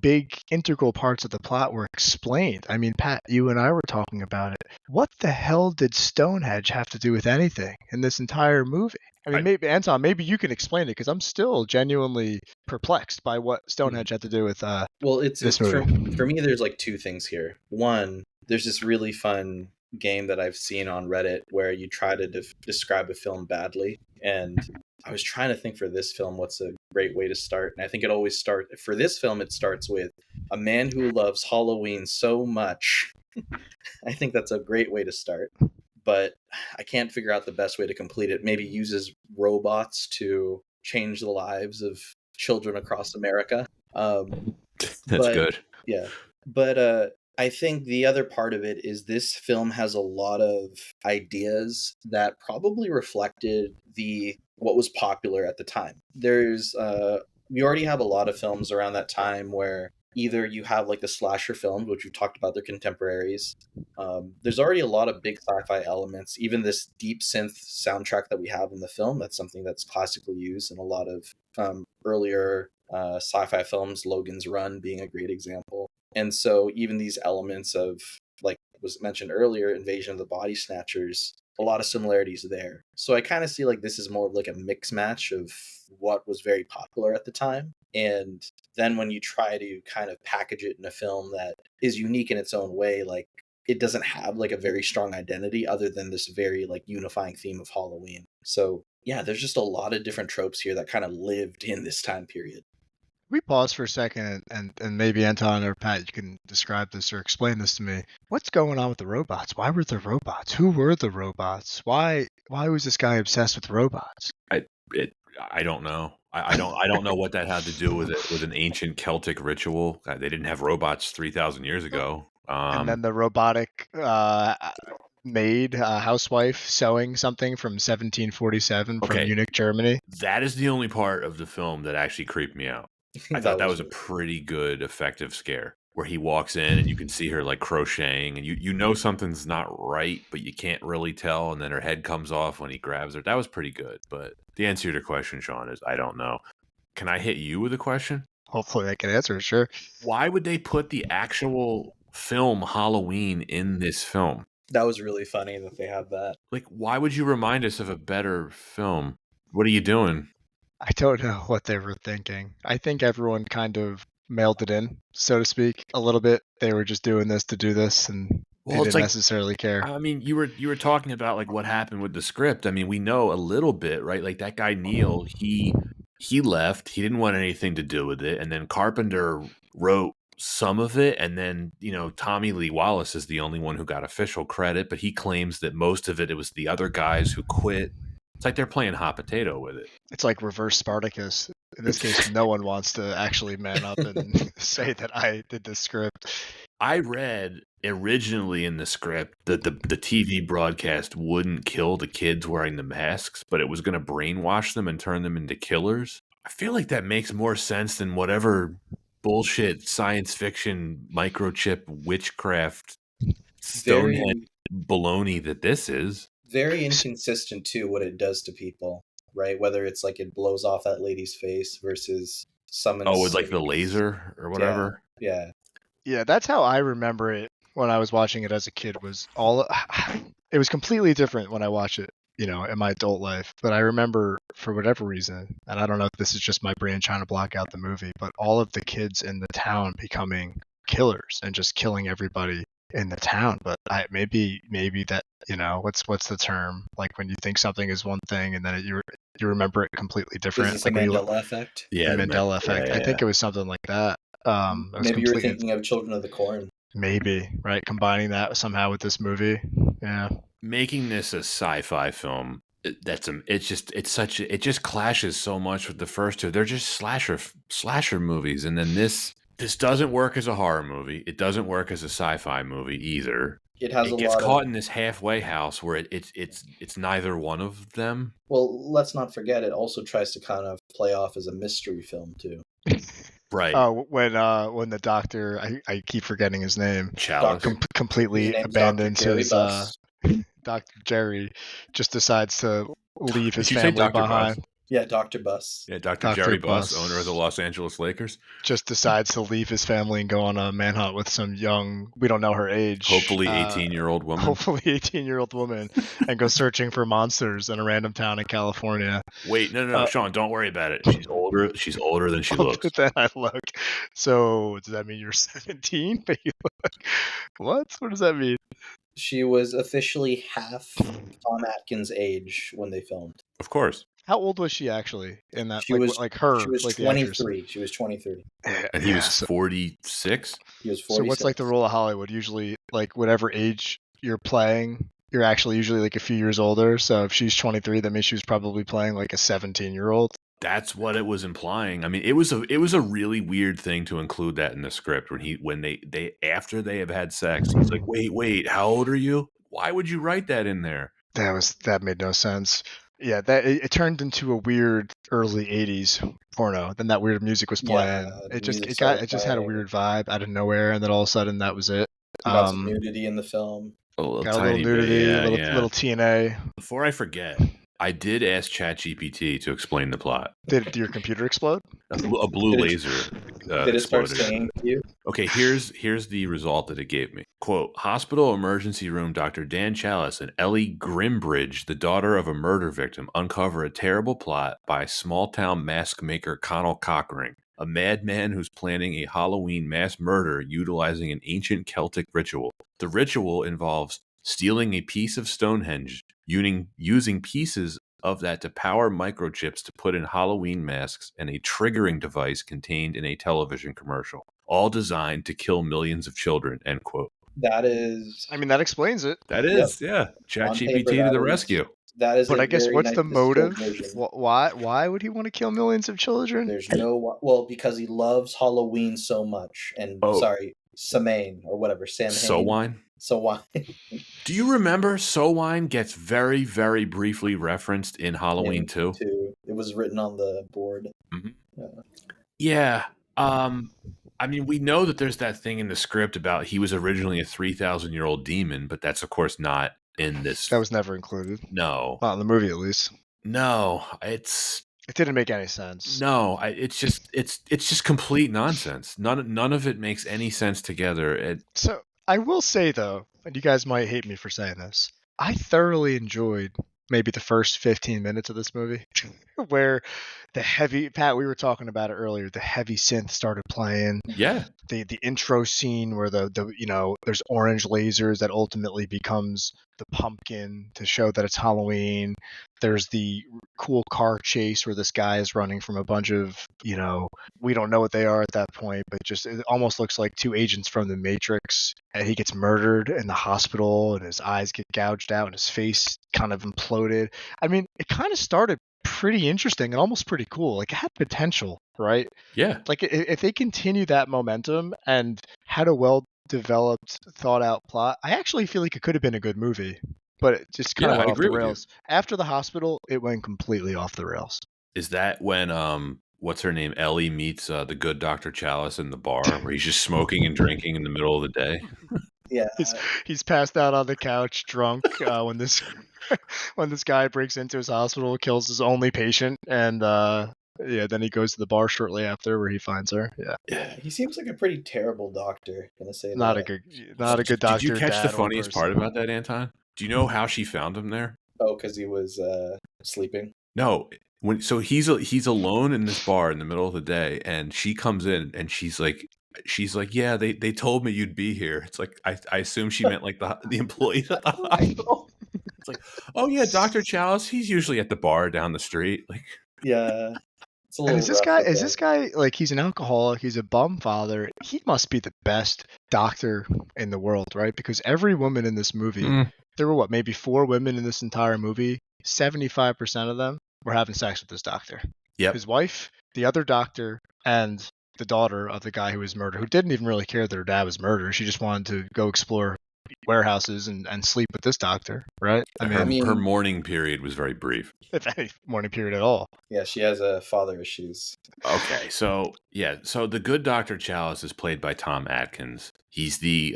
big integral parts of the plot were explained. I mean, Pat, you and I were talking about it. What the hell did Stonehenge have to do with anything in this entire movie? I mean, maybe Anton, maybe you can explain it, because I'm still genuinely perplexed by what Stonehenge had to do with this movie. For me, there's like two things here. One, there's this really fun game that I've seen on Reddit where you try to describe a film badly, and I was trying to think for this film what's a great way to start, and I think it starts with a man who loves Halloween so much. I think that's a great way to start, but I can't figure out the best way to complete it. Maybe uses robots to change the lives of children across America. That's good. Yeah, but I think the other part of it is this film has a lot of ideas that probably reflected what was popular at the time. We already have a lot of films around that time where either you have like the slasher films, which we've talked about, their contemporaries. There's already a lot of big sci-fi elements. Even this deep synth soundtrack that we have in the film, that's something that's classically used in a lot of earlier sci-fi films, Logan's Run being a great example. And so even these elements of, like was mentioned earlier, Invasion of the Body Snatchers, a lot of similarities there. So I kind of see like this is more of like a mix match of what was very popular at the time. And then when you try to kind of package it in a film that is unique in its own way, like it doesn't have like a very strong identity other than this very like unifying theme of Halloween. So yeah, there's just a lot of different tropes here that kind of lived in this time period. We pause for a second, and maybe Anton or Pat, you can describe this or explain this to me. What's going on with the robots? Why were there robots? Who were the robots? Why was this guy obsessed with robots? I don't know. I don't know what that had to do with it, with an ancient Celtic ritual. They didn't have robots 3,000 years ago. And then the robotic maid, housewife, sewing something from 1747 from Munich, Germany. That is the only part of the film that actually creeped me out. I thought that was a pretty good, effective scare. where he walks in and you can see her like crocheting, and you know something's not right, but you can't really tell, and then her head comes off when he grabs her. That was pretty good. But the answer to your question, Sean, is I don't know. Can I hit you with a question? Hopefully I can answer it, sure. Why would they put the actual film Halloween in this film? That was really funny that they had that. Like, why would you remind us of a better film? What are you doing? I don't know what they were thinking. I think everyone kind of mailed it in, so to speak, a little bit. They were just doing this to do this, and they Well, it's didn't like, necessarily care. I mean, you were talking about like what happened with the script. I mean, we know a little bit, right? Like that guy Neil, he left. He didn't want anything to do with it, and then Carpenter wrote some of it, and then Tommy Lee Wallace is the only one who got official credit, but he claims that most of it was the other guys who quit. It's like they're playing hot potato with it. It's like reverse Spartacus. In this case, no one wants to actually man up and say that I did the script. I read originally in the script that the TV broadcast wouldn't kill the kids wearing the masks, but it was going to brainwash them and turn them into killers. I feel like that makes more sense than whatever bullshit science fiction microchip witchcraft Stonehenge baloney that this is. Very inconsistent too, what it does to people, right? Whether it's like it blows off that lady's face versus summons. Oh, with like the laser or whatever. Yeah. Yeah, that's how I remember it when I was watching it as a kid. It was completely different when I watched it, in my adult life. But I remember, for whatever reason, and I don't know if this is just my brain trying to block out the movie, but all of the kids in the town becoming killers and just killing everybody in the town. But maybe that, what's the term? Like when you think something is one thing and then you remember it completely different. Is this like the Mandela effect? Yeah, the Mandela effect. Yeah. I think it was something like that. Maybe you were thinking of Children of the Corn. Maybe, right? Combining that somehow with this movie. Yeah. Making this a sci-fi film, it just clashes so much with the first two. They're just slasher movies, and then this doesn't work as a horror movie. It doesn't work as a sci-fi movie either. It gets caught in this halfway house where it's neither one of them. Well, let's not forget it also tries to kind of play off as a mystery film too. Right. Oh, when the doctor, I keep forgetting his name. Chalice. Completely abandons his Dr. Jerry, just decides to leave his family behind. Buss? Yeah, Dr. Buss. Yeah, Dr. Jerry Buss, owner of the Los Angeles Lakers. Just decides to leave his family and go on a manhunt with some young, we don't know her age. Hopefully 18-year-old woman. Hopefully 18-year-old woman, and go searching for monsters in a random town in California. Wait, no, Sean, don't worry about it. She's older than she looks. Than I look. So does that mean you're 17? But you look... What? What does that mean? She was officially half Tom Atkins' age when they filmed. Of course. How old was she actually in that? She was 23. She was 23. And he was 46? He was 46. So what's like the rule of Hollywood? Usually, like whatever age you're playing, you're actually usually like a few years older. So if she's 23, that means she was probably playing like a 17-year-old. That's what it was implying. I mean, it was a really weird thing to include that in the script when they after they have had sex, he's like, wait, how old are you? Why would you write that in there? That made no sense. Yeah, it turned into a weird early 80s porno. Then that weird music was playing. Yeah, it just had a weird vibe out of nowhere, and then all of a sudden that was it. Got some nudity in the film. Got a little nudity, little TNA. Before I forget, I did ask ChatGPT to explain the plot. Did your computer explode? A blue laser. Did it start singing to you? Okay, here's the result that it gave me. Quote, hospital emergency room Dr. Dan Chalice and Ellie Grimbridge, the daughter of a murder victim, uncover a terrible plot by small-town mask maker Connell Cockring, a madman who's planning a Halloween mass murder utilizing an ancient Celtic ritual. The ritual involves stealing a piece of Stonehenge, using pieces of that to power microchips to put in Halloween masks, and a triggering device contained in a television commercial, all designed to kill millions of children, end quote. That is... I mean, that explains it. That is, yeah. ChatGPT to the rescue. That is. But I guess what's the motive? Why would he want to kill millions of children? There's because he loves Halloween so much. And Samhain or whatever. Samhain. Samhain. Do you remember Samhain gets very, very briefly referenced in Halloween 2? It was written on the board. Mm-hmm. Yeah. I mean, we know that there's that thing in the script about he was originally a 3,000-year-old demon, but that's of course not in this. That was never included. No, Not in the movie, at least. no, It didn't make any sense. it's just complete nonsense. None of it makes any sense together. So I will say though, and you guys might hate me for saying this, I thoroughly enjoyed maybe the first 15 minutes of this movie where the heavy, Pat, we were talking about it earlier, the heavy synth started playing. Yeah. The intro scene where there's orange lasers that ultimately becomes the pumpkin to show that it's Halloween. There's the cool car chase where this guy is running from a bunch of, we don't know what they are at that point, but just it almost looks like two agents from the Matrix, and he gets murdered in the hospital and his eyes get gouged out and his face kind of imploded. I mean, it kind of started pretty interesting and almost pretty cool. Like, it had potential, right? Yeah. Like, if they continue that momentum and had a well-developed, thought-out plot, I actually feel like it could have been a good movie. But it just kind of went off the rails. After the hospital, it went completely off the rails. Is that when what's her name, Ellie, meets the good Dr. Chalice in the bar where he's just smoking and drinking in the middle of the day? Yeah, he's passed out on the couch, drunk, when this guy breaks into his hospital, kills his only patient, and then he goes to the bar shortly after where he finds her. Yeah, he seems like a pretty terrible doctor. Gonna say not a good doctor. Did you catch the funniest part about that, Anton? Do you know how she found him there? Oh, because he was sleeping. No, he's alone in this bar in the middle of the day, and she comes in and she's like, yeah, they told me you'd be here. It's like I assume she meant like the employees at the hospital. It's like, oh yeah, Dr. Chalice, he's usually at the bar down the street. Like, yeah. And is this guy like, he's an alcoholic, he's a bum father, he must be the best doctor in the world, right? Because every woman in this movie, there were maybe 4 women in this entire movie, 75% of them were having sex with this doctor. Yep. His wife, the other doctor, and the daughter of the guy who was murdered, who didn't even really care that her dad was murdered. She just wanted to go explore warehouses and sleep with this doctor, right? I mean, her mourning period was very brief. If any mourning period at all. Yeah, she has father issues. Okay, so the good Dr. Chalice is played by Tom Atkins. He's the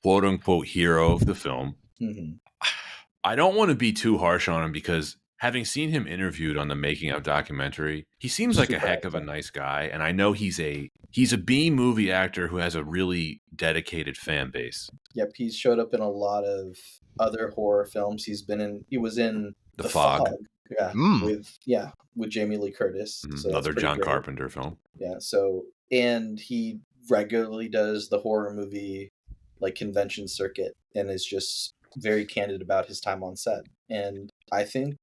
quote-unquote hero of the film. Mm-hmm. I don't want to be too harsh on him because having seen him interviewed on the Making of documentary, he seems like a heck of a nice guy, and I know he's a B-movie actor who has a really dedicated fan base. Yep, he's showed up in a lot of other horror films. He was in The Fog. Yeah, with Jamie Lee Curtis. So another John Carpenter film. Yeah, and he regularly does the horror movie like convention circuit and is just very candid about his time on set. And I think,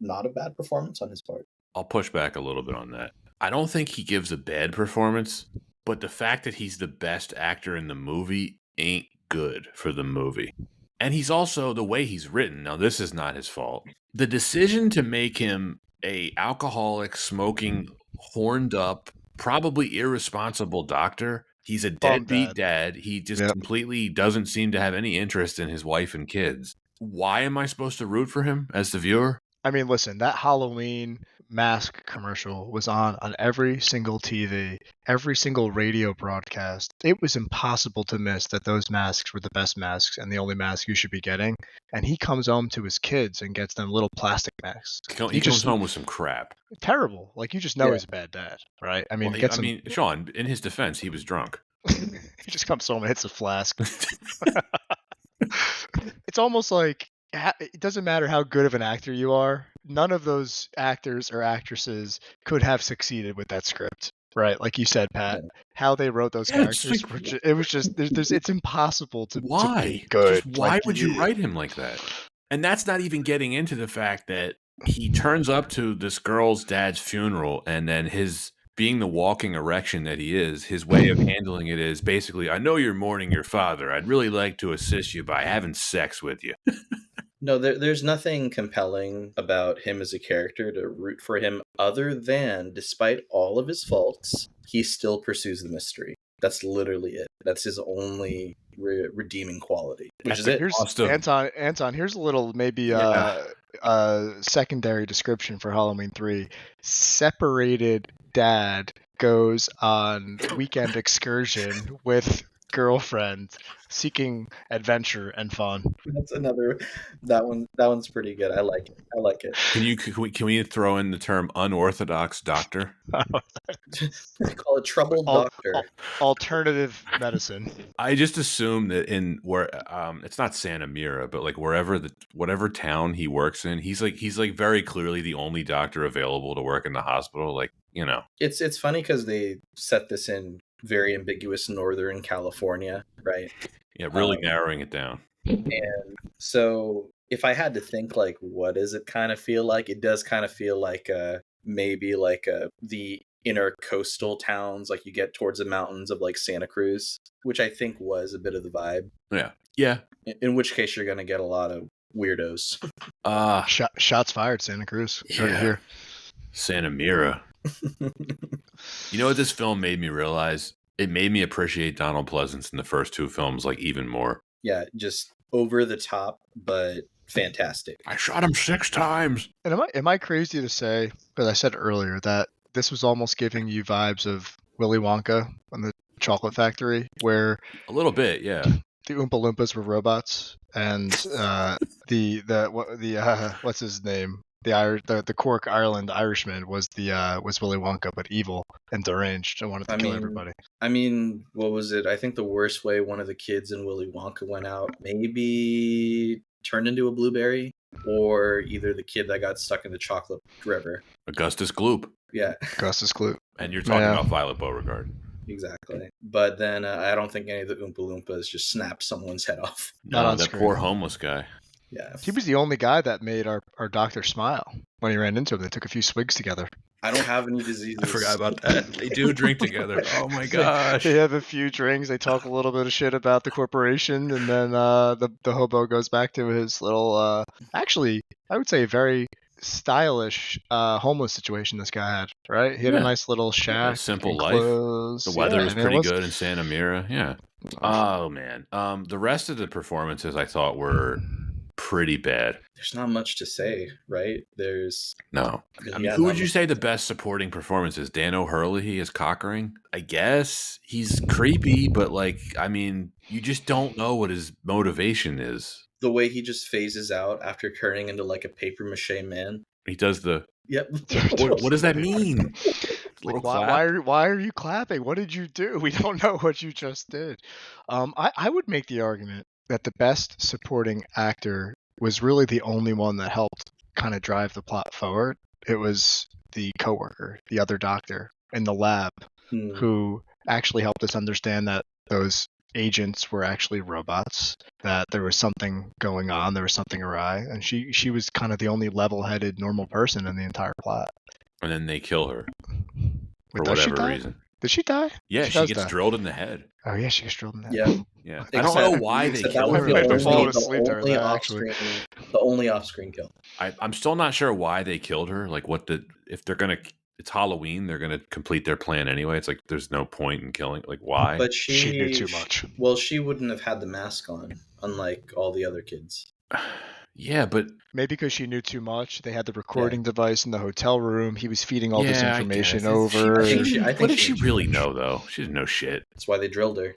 not a bad performance on his part. I'll push back a little bit on that. I don't think he gives a bad performance, but the fact that he's the best actor in the movie ain't good for the movie. And he's also, the way he's written, now this is not his fault. The decision to make him a alcoholic, smoking, horned up, probably irresponsible doctor. He's a deadbeat dad. He just completely doesn't seem to have any interest in his wife and kids. Why am I supposed to root for him as the viewer? I mean, listen, that Halloween mask commercial was on every single TV, every single radio broadcast. It was impossible to miss that those masks were the best masks and the only mask you should be getting. And he comes home to his kids and gets them little plastic masks. He comes home with some crap. Terrible. Like, you just know he's a bad dad, right? I mean, Sean, in his defense, he was drunk. He just comes home and hits a flask. It's almost like, it doesn't matter how good of an actor you are. None of those actors or actresses could have succeeded with that script, right? Like you said, Pat, how they wrote those characters, it was just, it's impossible to be good. Just why would you write him like that? And that's not even getting into the fact that he turns up to this girl's dad's funeral, and then being the walking erection that he is, his way of handling it is basically, I know you're mourning your father. I'd really like to assist you by having sex with you. No, there's nothing compelling about him as a character to root for him other than, despite all of his faults, he still pursues the mystery. That's literally it. That's his only redeeming quality, which is it. Anton, here's a little maybe secondary description for Halloween 3. Separated dad goes on weekend excursion with girlfriend seeking adventure and fun. That's another. That one's pretty good. I like it. I like it. Can we throw in the term unorthodox doctor? They call it troubled Al- doctor. Alternative medicine. I just assume that in where it's not Santa Mira, but like whatever town he works in, he's like very clearly the only doctor available to work in the hospital. Like, It's funny because they set this in very ambiguous Northern California, right? yeah, really narrowing it down. And so if I had to think like what does it kind of feel like, it does kind of feel like maybe like the inner coastal towns, like you get towards the mountains of like Santa Cruz, which I think was a bit of the vibe. Yeah. In which case you're going to get a lot of weirdos. Shots fired, Santa Cruz. Yeah. Here. Santa Mira. You know what this film made me realize? It made me appreciate Donald Pleasance in the first two films like even more. Yeah, just over the top, but fantastic. I shot him 6 times. And am I crazy to say, because I said earlier that this was almost giving you vibes of Willy Wonka and the Chocolate Factory, where A little bit, yeah. the Oompa Loompas were robots, and what's his name? The Cork Ireland Irishman was Willy Wonka, but evil and deranged and wanted to kill everybody. I mean, what was it? I think the worst way one of the kids in Willy Wonka went out, maybe turned into a blueberry, or either the kid that got stuck in the chocolate river. Augustus Gloop. Yeah. Augustus Gloop. And you're talking about Violet Beauregard. Exactly. But then I don't think any of the Oompa Loompas just snapped someone's head off. No, that poor homeless guy. Yeah. He was the only guy that made our doctor smile when he ran into him. They took a few swigs together. I don't have any diseases. I forgot about that. They do drink together. Oh my gosh. They have a few drinks. They talk a little bit of shit about the corporation, and then the hobo goes back to his little, actually, I would say very stylish homeless situation this guy had, right? He had a nice little shack. A simple life. Clothes. The weather was pretty good in Santa Mira. Yeah. Oh, man. The rest of the performances I thought were pretty bad. There's not much to say, right? No. I mean, who would you say the best supporting performance is? Dan O'Hurley as Cockering? I guess he's creepy, but like, I mean, you just don't know what his motivation is. The way he just phases out after turning into like a paper mache man. He does the. Yep. What does that mean? Like, why are you clapping? What did you do? We don't know what you just did. I would make the argument that the best supporting actor was really the only one that helped kind of drive the plot forward. It was the coworker, the other doctor in the lab, who actually helped us understand that those agents were actually robots, that there was something going on, there was something awry, and she was kind of the only level-headed normal person in the entire plot. And then they kill her for Wait, whatever reason. Did she die? Yeah, she gets drilled in the head. Oh yeah, she gets drilled in the head. Yeah. I don't know why they killed her. The only off-screen kill. I'm still not sure why they killed her. Like, if they're gonna, it's Halloween, they're gonna complete their plan anyway. It's like there's no point in killing. Like, why? But she knew too much. Well, she wouldn't have had the mask on, unlike all the other kids. Yeah, but maybe because she knew too much. They had the recording device in the hotel room. He was feeding all this information over. What did she really know, though? She didn't know shit. That's why they drilled her.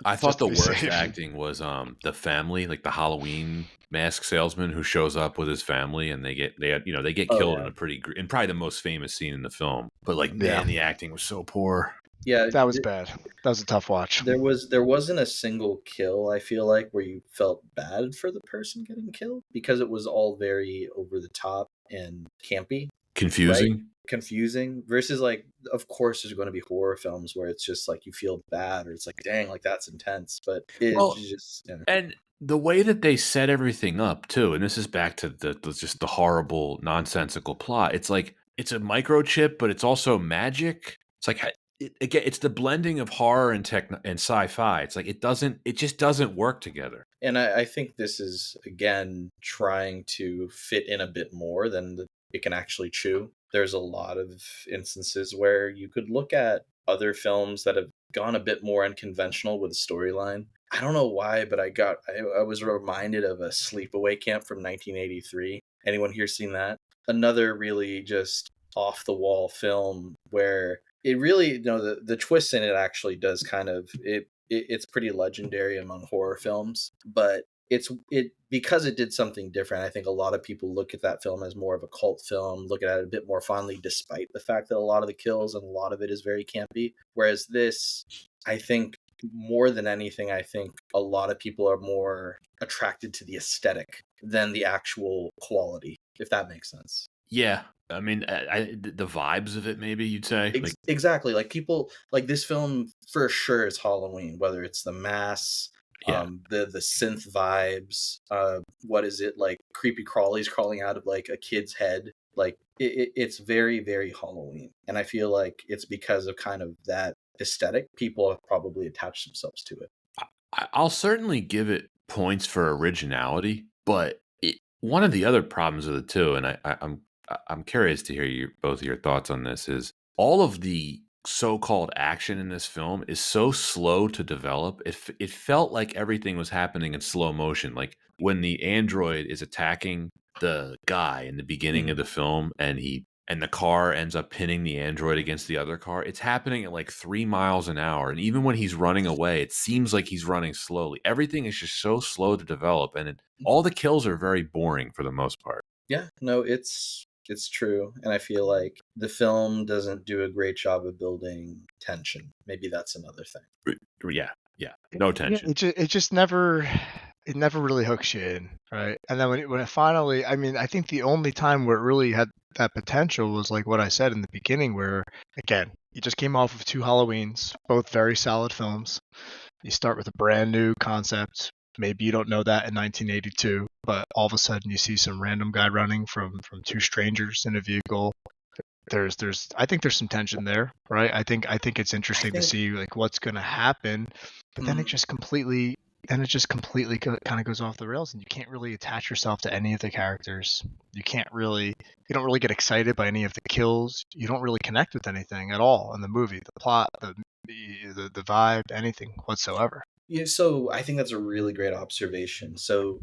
I thought the worst acting was the family, like the Halloween mask salesman who shows up with his family, and they get killed in probably the most famous scene in the film. But like, man, the acting was so poor. Yeah, that was bad. That was a tough watch. There wasn't a single kill, I feel like, where you felt bad for the person getting killed, because it was all very over the top and campy. Confusing. Right? Confusing versus, like, of course there's going to be horror films where it's just like you feel bad, or it's like, dang, like that's intense, but and the way that they set everything up too, and this is back to just the horrible nonsensical plot. It's like it's a microchip, but it's also magic. It's like again, it's the blending of horror and and sci-fi. It's like it just doesn't work together. And I think this is, again, trying to fit in a bit more than it can actually chew. There's a lot of instances where you could look at other films that have gone a bit more unconventional with a storyline. I don't know why, but I was reminded of a Sleepaway Camp from 1983. Anyone here seen that? Another really just off the wall film where it really, the twist in it actually does kind of it's pretty legendary among horror films, but it because it did something different. I think a lot of people look at that film as more of a cult film, look at it a bit more fondly, despite the fact that a lot of the kills and a lot of it is very campy. Whereas this, I think, more than anything, I think a lot of people are more attracted to the aesthetic than the actual quality, if that makes sense. Yeah, I mean, the vibes of it, maybe you'd say, like, Exactly. Like people like this film for sure is Halloween, whether it's the mass, yeah, the synth vibes, what is it, like creepy crawlies crawling out of like a kid's head. Like it's very, very Halloween. And I feel like it's because of kind of that aesthetic, people have probably attached themselves to it. I'll certainly give it points for originality, but one of the other problems with it too, and I'm curious to hear both of your thoughts on this, is all of the so-called action in this film is so slow to develop. It felt like everything was happening in slow motion. Like when the android is attacking the guy in the beginning of Mm. the film, and the car ends up pinning the android against the other car. It's happening at like 3 miles an hour. And even when he's running away, it seems like he's running slowly. Everything is just so slow to develop. And all the kills are very boring for the most part. Yeah, no, it's true. And I feel like the film doesn't do a great job of building tension. Maybe that's another thing. Yeah. Yeah. No Yeah, tension. it just never really hooks you in, right? And then when it finally, I mean, I think the only time where it really had that potential was like what I said in the beginning, where again, you just came off of two Halloweens, both very solid films. You start with a brand new concept. Maybe you don't know that in 1982, but all of a sudden you see some random guy running from two strangers in a vehicle. I think there's some tension there, right? I think it's I interesting to think see like what's going to happen, but then mm, it just completely kind of goes off the rails, and you can't really attach yourself to any of the characters. You don't really get excited by any of the kills. You don't really connect with anything at all in the movie, the plot, the vibe, anything whatsoever. yeah, so I think that's a really great observation. So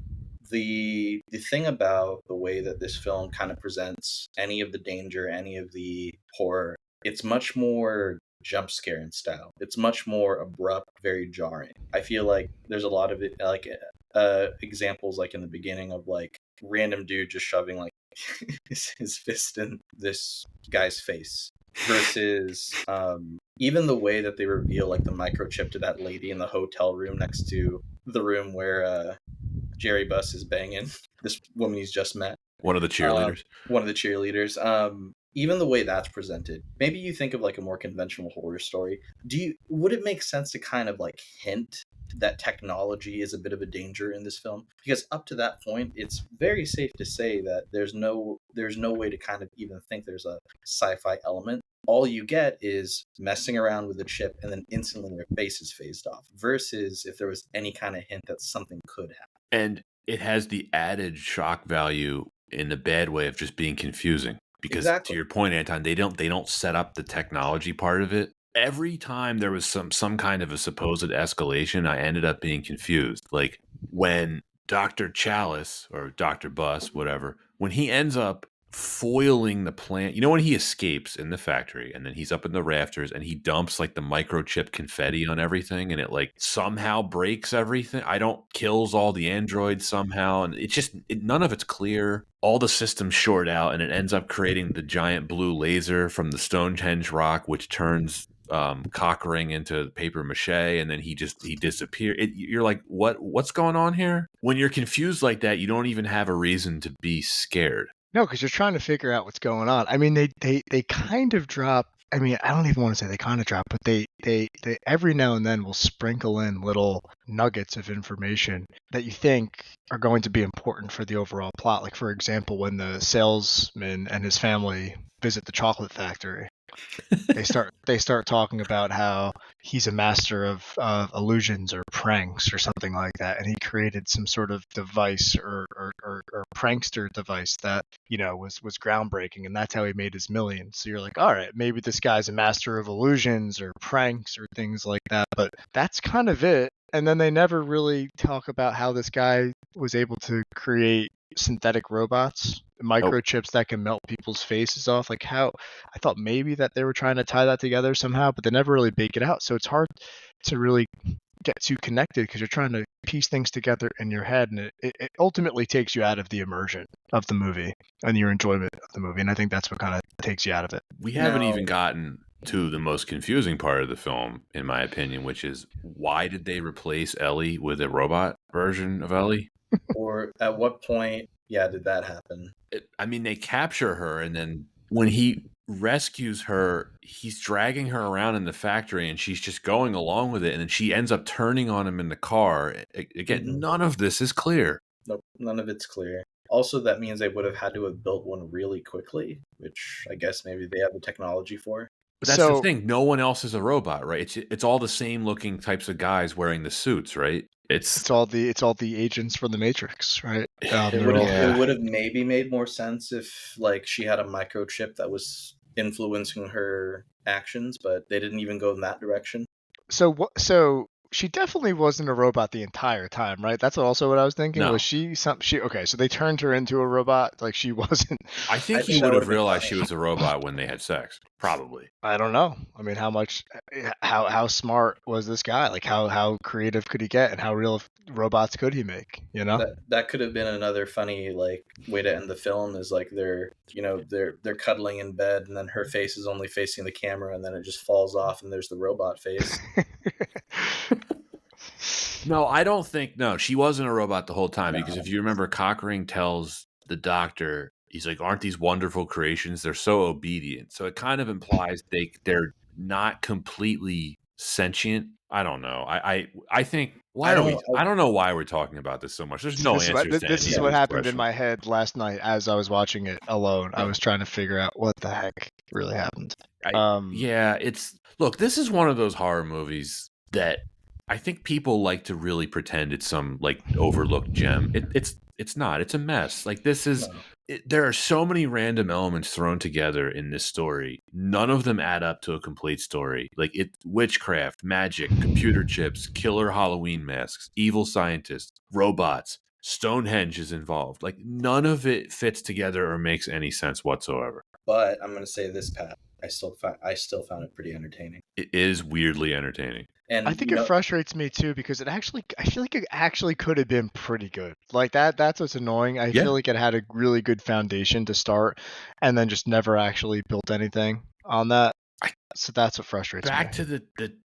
the thing about the way that this film kind of presents any of the danger, any of the horror, it's much more jump scare in style. It's much more abrupt, very jarring. I feel like there's a lot of it, like examples like in the beginning of like random dude just shoving like his fist in this guy's face versus even the way that they reveal like the microchip to that lady in the hotel room next to the room where Jerry Buss is banging this woman he's just met, One of the cheerleaders. one of the cheerleaders. Even the way that's presented, maybe you think of like a more conventional horror story. Would it make sense to kind of like hint that technology is a bit of a danger in this film? Because up to that point, it's very safe to say that there's no way to kind of even think there's a sci-fi element. All you get is messing around with the chip and then instantly your face is phased off. Versus if there was any kind of hint that something could happen. And it has the added shock value in the bad way of just being confusing. Because to Exactly. your point, Anton, they don't set up the technology part of it. Every time there was some kind of a supposed escalation, I ended up being confused. Like when Dr. Chalice or Dr. Bus, whatever, when he ends up foiling the plant, when he escapes in the factory and then he's up in the rafters and he dumps like the microchip confetti on everything and it like somehow breaks everything. I don't kills all the androids somehow, and none of it's clear. All the systems short out and it ends up creating the giant blue laser from the Stonehenge rock, which turns Cockring into paper mache, and then he disappeared. You're like, what's going on here? When you're confused like that, you don't even have a reason to be scared. No, because you're trying to figure out what's going on. I mean, they kind of drop. I mean, I don't even want to say they kind of drop, but they every now and then will sprinkle in little nuggets of information that you think are going to be important for the overall plot. Like, for example, when the salesman and his family visit the chocolate factory, they start talking about how he's a master of illusions or pranks or something like that, and he created some sort of device or prankster device that was groundbreaking, and that's how he made his millions. So you're like, all right, maybe this guy's a master of illusions or pranks or things like that, but that's kind of it. And then they never really talk about how this guy was able to create synthetic robots, Nope. microchips that can melt people's faces off. Like how I thought maybe that they were trying to tie that together somehow, but they never really bake it out. So it's hard to really get too connected because you're trying to piece things together in your head, and it ultimately takes you out of the immersion of the movie and your enjoyment of the movie. And I think that's what kind of takes you out of it. We haven't Now, even gotten to the most confusing part of the film, in my opinion, which is why did they replace Ellie with a robot version of Ellie? or at what point, yeah, did that happen? I mean, they capture her, and then when he rescues her, he's dragging her around in the factory, and she's just going along with it, and then she ends up turning on him in the car. Again, Mhm. none of this is clear. Nope, none of it's clear. Also, that means they would have had to have built one really quickly, which I guess maybe they have the technology for. But that's the So thing. No one else is a robot, right? It's all the same looking types of guys wearing the suits, right? It's it's all the agents from the Matrix, right? It They're would all have it yeah. would have maybe made more sense if like she had a microchip that was influencing her actions, but they didn't even go in that direction. so she definitely wasn't a robot the entire time, right? That's also what I was thinking. Was No. she okay, so they turned her into a robot, like she wasn't. I think I he think that would would have have been realized she funny. was a robot when they had sex. Probably. I don't know. I mean, how smart was this guy? Like how creative could he get, and how real robots could he make? You know? That could have been another funny like way to end the film is like they're cuddling in bed and then her face is only facing the camera and then it just falls off and there's the robot face. No, I don't think. No, she wasn't a robot the whole time because No. if you remember, Cockring tells the doctor, he's like, "Aren't these wonderful creations? They're so obedient." So it kind of implies they're not completely sentient. I don't know. I think why I are we? don't I, I don't know why we're talking about this so much. There's no answers to This any is of yeah. what these happened in questions. my head last night as I was watching it alone. I was trying to figure out what the heck really happened. Yeah, it's look, this is one of those horror movies that I think people like to really pretend it's some like overlooked gem. It's not. It's a mess. Like this is No. there are so many random elements thrown together in this story. None of them add up to a complete story. Like witchcraft, magic, computer chips, killer Halloween masks, evil scientists, robots, Stonehenge is involved. Like none of it fits together or makes any sense whatsoever. But I'm going to say this, Pat. I still found it pretty entertaining. It is weirdly entertaining. I And think it frustrates me too because I feel like it actually could have been pretty good. Like that's what's annoying. I Yeah. feel like it had a really good foundation to start and then just never actually built anything on that. So that's what frustrates me. Back to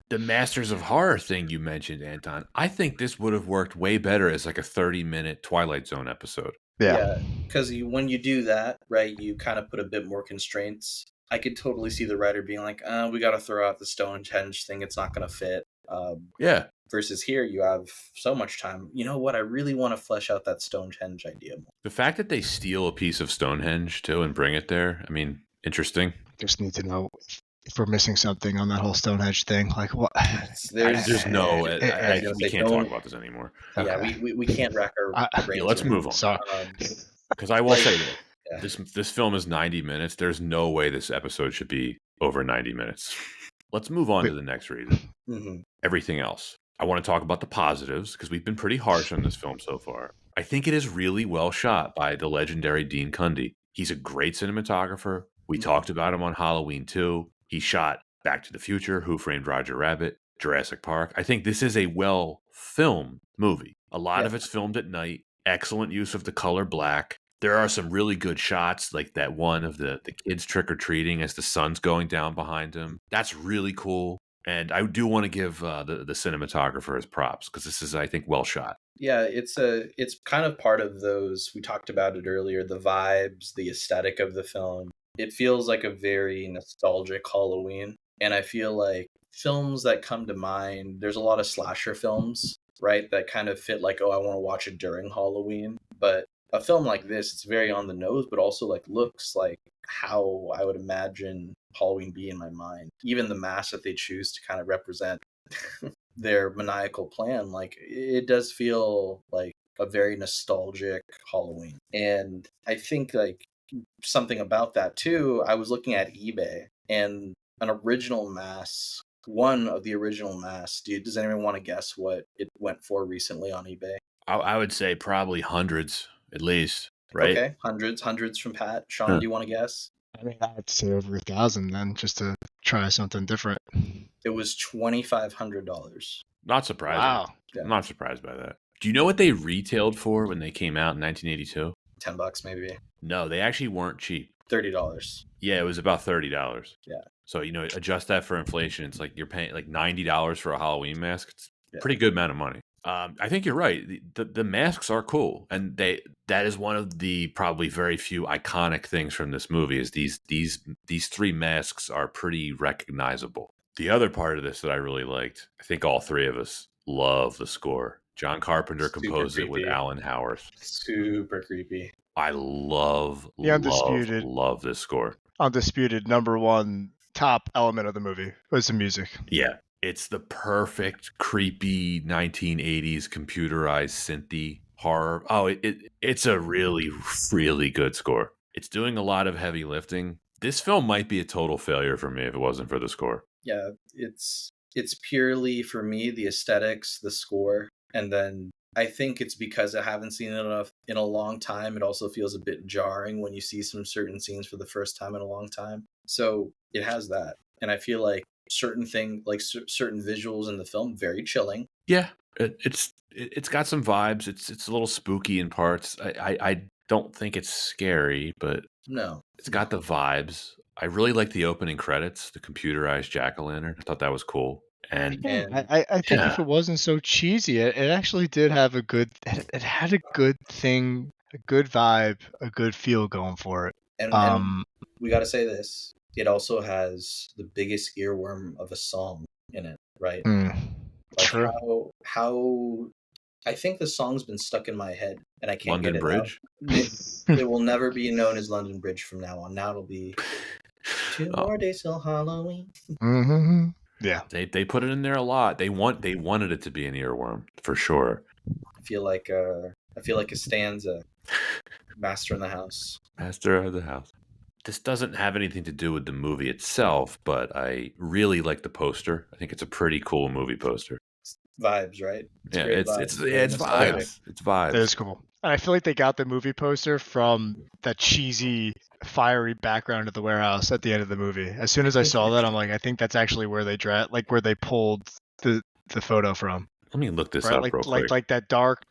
the Masters of Horror thing you mentioned, Anton. I think this would have worked way better as like a 30-minute Twilight Zone episode. Yeah. because when you do that, right, you kind of put a bit more constraints. I could totally see the writer being like, we got to throw out the Stonehenge thing. It's not going to fit. Yeah. Versus here, you have so much time. You know what? I really want to flesh out that Stonehenge idea more. The fact that they steal a piece of Stonehenge too and bring it there, I mean, interesting. Just need to know if we're missing something on that whole Stonehenge thing. Like what? There's no, we can't talk don't. about this anymore. Yeah, Okay. we can't rack our Yeah, brains. let's around move on. Sorry. Because I will like, say this. yeah. This film is 90 minutes. There's no way this episode should be over 90 minutes. Let's move on to the next reason. Mhm. Everything else. I want to talk about the positives because we've been pretty harsh on this film so far. I think it is really well shot by the legendary Dean Cundey. He's a great cinematographer. We talked about him on Halloween 2. He shot Back to the Future, Who Framed Roger Rabbit, Jurassic Park. I think this is a well filmed movie. A lot of it's filmed at night. Excellent use of the color black. There are some really good shots, like that one of the kids trick-or-treating as the sun's going down behind him. That's really cool. And I do want to give the cinematographer his props because this is, I think, well shot. Yeah, it's kind of part of those, we talked about it earlier, the vibes, the aesthetic of the film. It feels like a very nostalgic Halloween, and I feel like films that come to mind, there's a lot of slasher films, right, that kind of fit like, oh, I want to watch it during Halloween, but a film like this, it's very on the nose, but also like looks like how I would imagine Halloween be in my mind. Even the mask that they choose to kind of represent their maniacal plan, like it does feel like a very nostalgic Halloween. And I think like something about that too, I was looking at eBay and an original mask, one of the original masks, does anyone want to guess what it went for recently on eBay? I would say probably hundreds at least. right? Okay, hundreds from Pat. Sean, do you want to guess? I mean, I'd say over 1,000 then, just to try something different. It was $2,500. Not surprising. Wow. Yeah. I'm not surprised by that. Do you know what they retailed for when they came out in 1982? $10 maybe. No, they actually weren't cheap. $30. Yeah, it was about $30. Yeah. So, adjust that for inflation. It's like you're paying like $90 for a Halloween mask. It's a pretty good amount of money. I think you're right. The masks are cool, and that is one of the probably very few iconic things from this movie. Is these three masks are pretty recognizable. The other part of this that I really liked, I think all three of us love the score. John Carpenter Super composed it with creepy. Alan Howarth. Super creepy. I love this score. Undisputed #1 top element of the movie was the music. Yeah. It's the perfect, creepy 1980s computerized synthy horror. Oh, it's a really, really good score. It's doing a lot of heavy lifting. This film might be a total failure for me if it wasn't for the score. Yeah, it's purely for me the aesthetics, the score, and then I think it's because I haven't seen it enough in a long time. It also feels a bit jarring when you see some certain scenes for the first time in a long time. So it has that, and I feel like certain visuals in the film very chilling. Yeah, it's got some vibes. It's a little spooky in parts. I don't think it's scary, but No, it's got the vibes. I really like the opening credits, the computerized jack-o'-lantern. I thought that was cool. And I think if it wasn't so cheesy, it actually did have it had a good thing, a good vibe, a good feel going for it. And we got to say this. It also has the biggest earworm of a song in it, right? Like true. how I think the song's been stuck in my head and I can't London get it Bridge? out. It will never be known as London Bridge from now on. Now it'll be 2 more days till Halloween. Mm-hmm. Yeah. They put it in there a lot. They wanted it to be an earworm for sure. I feel like a stanza. Master in the House. Master of the House. This doesn't have anything to do with the movie itself, but I really like the poster. I think it's a pretty cool movie poster. Vibes, right? It's vibes. It's vibes. That is cool. And I feel like they got the movie poster from that cheesy, fiery background of the warehouse at the end of the movie. As soon as I saw that, I'm like, I think that's actually where they where they pulled the photo from. Let me look this up real quick. Like that dark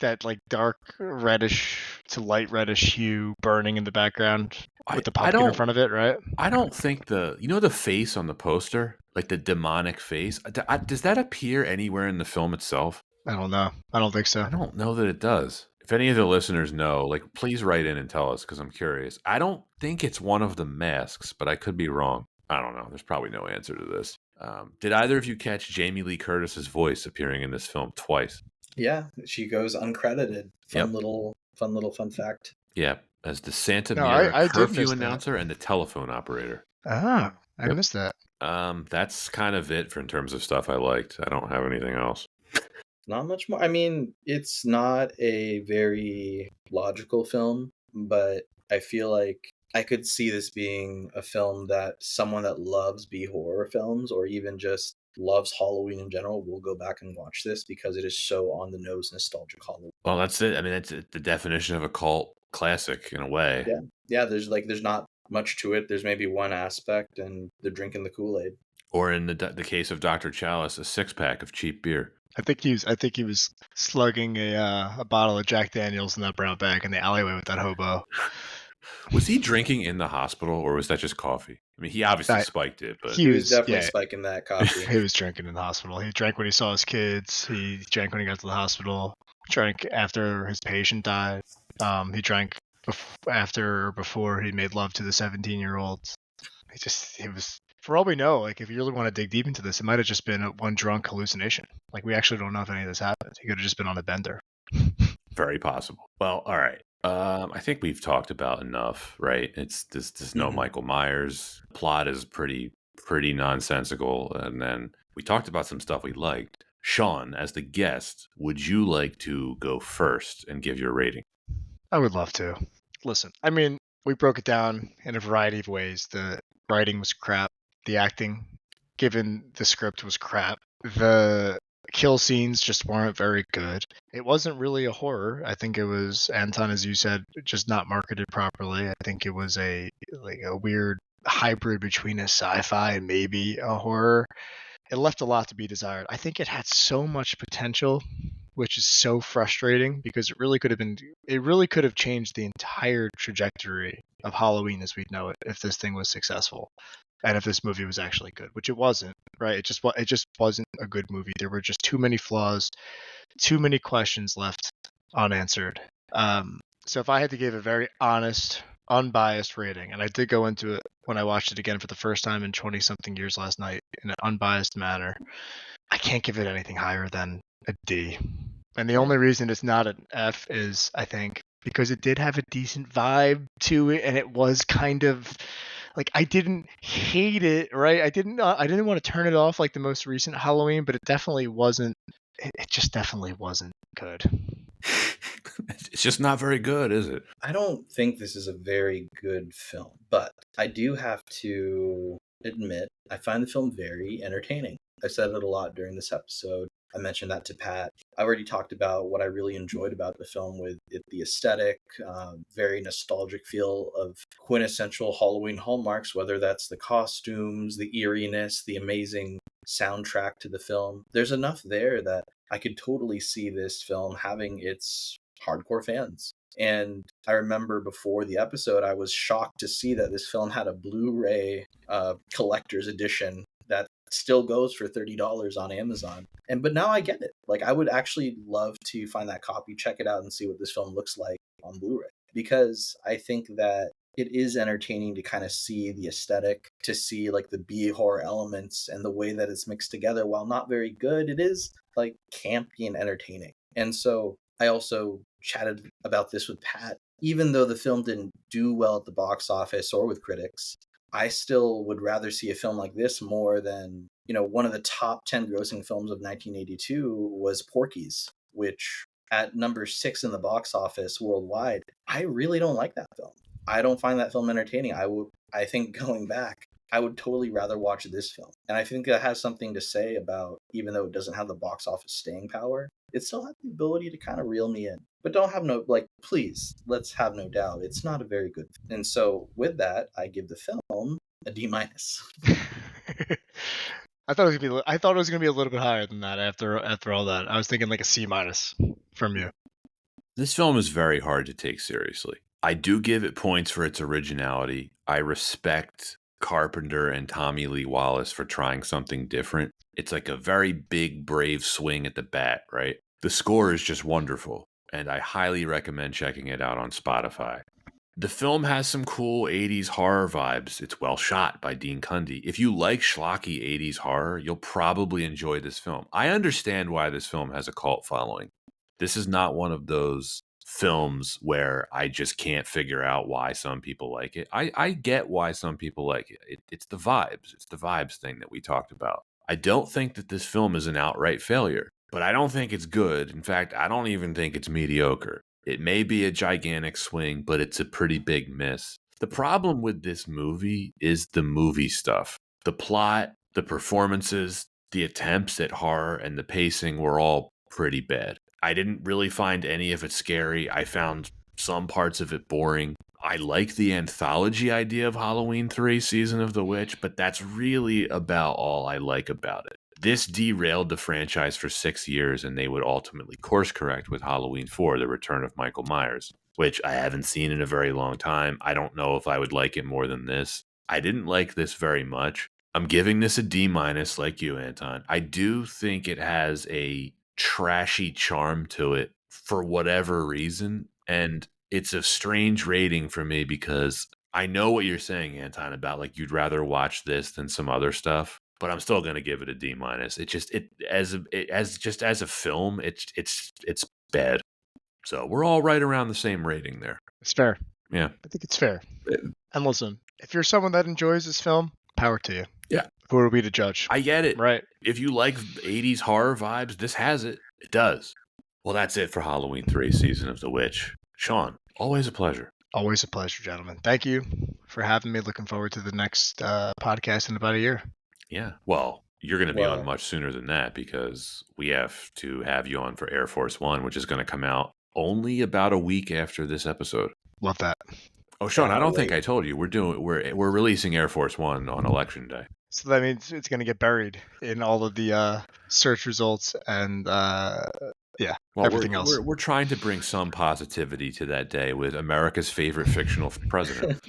reddish to light reddish hue burning in the background with the pumpkin in front of it, right? I don't think the face on the poster, like the demonic face, does that appear anywhere in the film itself? I don't know. I don't think so. I don't know that it does. If any of the listeners know, like, please write in and tell us because I'm curious. I don't think it's one of the masks, but I could be wrong. I don't know. There's probably no answer to this. Did either of you catch Jamie Lee Curtis's voice appearing in this film twice? Yeah, she goes uncredited. Fun fact. Yeah, as the Santa Mira curfew announcer and the telephone operator. Ah, I missed that. That's kind of it in terms of stuff I liked. I don't have anything else. Not much more. I mean, it's not a very logical film, but I feel like I could see this being a film that someone that loves B horror films or even just loves Halloween in general will go back and watch this because it is so on the nose nostalgic Halloween. Well, that's it. I mean, that's the definition of a cult classic in a way. Yeah. There's not much to it. There's maybe one aspect, and they're drinking the Kool-Aid. Or in the case of Dr. Chalice, a 6-pack of cheap beer. I think he was slugging a bottle of Jack Daniels in that brown bag in the alleyway with that hobo. Was he drinking in the hospital, or was that just coffee? I mean, he obviously spiked it, but he was definitely spiking that coffee. He was drinking in the hospital. He drank when he saw his kids. He drank when he got to the hospital. Drank after his patient died. He drank after or before he made love to the 17-year-olds. He was. For all we know, like if you really want to dig deep into this, it might have just been one drunk hallucination. Like we actually don't know if any of this happened. He could have just been on a bender. Very possible. Well, all right. I think we've talked about enough, right? There's no Michael Myers. Plot is pretty nonsensical, and then we talked about some stuff we liked. Sean, as the guest, would you like to go first and give your rating? I would love to. Listen, I mean, we broke it down in a variety of ways. The writing was crap. The acting, given the script, was crap. The Kill scenes just weren't very good. It wasn't really a horror. I think it was, Anton, as you said, just not marketed properly. I think it was a weird hybrid between a sci-fi and maybe a horror. It left a lot to be desired. I think it had so much potential, which is so frustrating because it really could have changed the entire trajectory of Halloween as we know it if this thing was successful and if this movie was actually good, which it wasn't, right? It just wasn't a good movie. There were just too many flaws, too many questions left unanswered. So if I had to give a very honest, unbiased rating, and I did go into it when I watched it again for the first time in 20 something years last night in an unbiased manner, I can't give it anything higher than a D. And the only reason it's not an F is, I think, because it did have a decent vibe to it, and it was kind of like, I didn't hate it, right? I didn't want to turn it off like the most recent Halloween, but it definitely wasn't. It just definitely wasn't good. It's just not very good, is it? I don't think this is a very good film, but I do have to admit I find the film very entertaining. I said it a lot during this episode. I mentioned that to Pat. I already talked about what I really enjoyed about the film with it, the aesthetic, very nostalgic feel of quintessential Halloween hallmarks, whether that's the costumes, the eeriness, the amazing soundtrack to the film. There's enough there that I could totally see this film having its hardcore fans. And I remember before the episode, I was shocked to see that this film had a Blu-ray collector's edition that still goes for $30 on Amazon. But now I get it. Like, I would actually love to find that copy, check it out, and see what this film looks like on Blu-ray, because I think that it is entertaining to kind of see the aesthetic, to see like the B horror elements and the way that it's mixed together. While not very good, it is like campy and entertaining. And so I also chatted about this with Pat. Even though the film didn't do well at the box office or with critics, I still would rather see a film like this more than, one of the top 10 grossing films of 1982 was Porky's, which at number 6 in the box office worldwide. I really don't like that film. I don't find that film entertaining. I think going back, I would totally rather watch this film. And I think that has something to say about, even though it doesn't have the box office staying power, it still has the ability to kind of reel me in. But don't have no, please, let's have no doubt, it's not a very good. And so with that, I give the film a D-. I thought it was gonna be a little bit higher than that after all that. I was thinking like a C- from you. This film is very hard to take seriously. I do give it points for its originality. I respect Carpenter and Tommy Lee Wallace for trying something different. It's like a very big, brave swing at the bat, right? The score is just wonderful, and I highly recommend checking it out on Spotify. The film has some cool 80s horror vibes. It's well shot by Dean Cundey. If you like schlocky 80s horror, you'll probably enjoy this film. I understand why this film has a cult following. This is not one of those films where I just can't figure out why some people like it. I get why some people like it. It's the vibes. It's the vibes thing that we talked about. I don't think that this film is an outright failure, but I don't think it's good. In fact, I don't even think it's mediocre. It may be a gigantic swing, but it's a pretty big miss. The problem with this movie is the movie stuff. The plot, the performances, the attempts at horror, and the pacing were all pretty bad. I didn't really find any of it scary. I found some parts of it boring. I like the anthology idea of Halloween 3 Season of the Witch, but that's really about all I like about it. This derailed the franchise for 6 years, and they would ultimately course correct with Halloween 4, The Return of Michael Myers, which I haven't seen in a very long time. I don't know if I would like it more than this. I didn't like this very much. I'm giving this a D- like you, Anton. I do think it has a trashy charm to it for whatever reason, and it's a strange rating for me because I know what you're saying, Anton, about like you'd rather watch this than some other stuff, but I'm still going to give it a D-. As a film, it's bad. So we're all right around the same rating there. It's fair. Yeah. I think it's fair. And listen, if you're someone that enjoys this film, power to you. Yeah. Who are we to judge? I get it. Right. If you like 80s horror vibes, this has it. It does. Well, that's it for Halloween 3 Season of the Witch. Sean, always a pleasure. Always a pleasure, gentlemen. Thank you for having me. Looking forward to the next podcast in about a year. Yeah. Well, you're going to be on Wow. much sooner than that because we have to have you on for Air Force One, which is going to come out only about a week after this episode. Love that. Oh, Sean, I Cannot don't think wait. I told you we're releasing Air Force One on Election Day. So that means it's going to get buried in all of the search results and everything else. We're trying to bring some positivity to that day with America's favorite fictional president.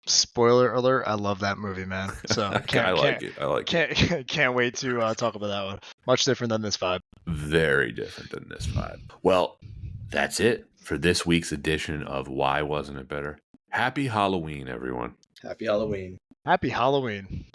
Spoiler alert! I love that movie, man. So I like it. I like it. can't wait to talk about that one. Much different than this vibe. Very different than this vibe. Well, that's it for this week's edition of Why Wasn't It Better? Happy Halloween, everyone. Happy Halloween. Happy Halloween.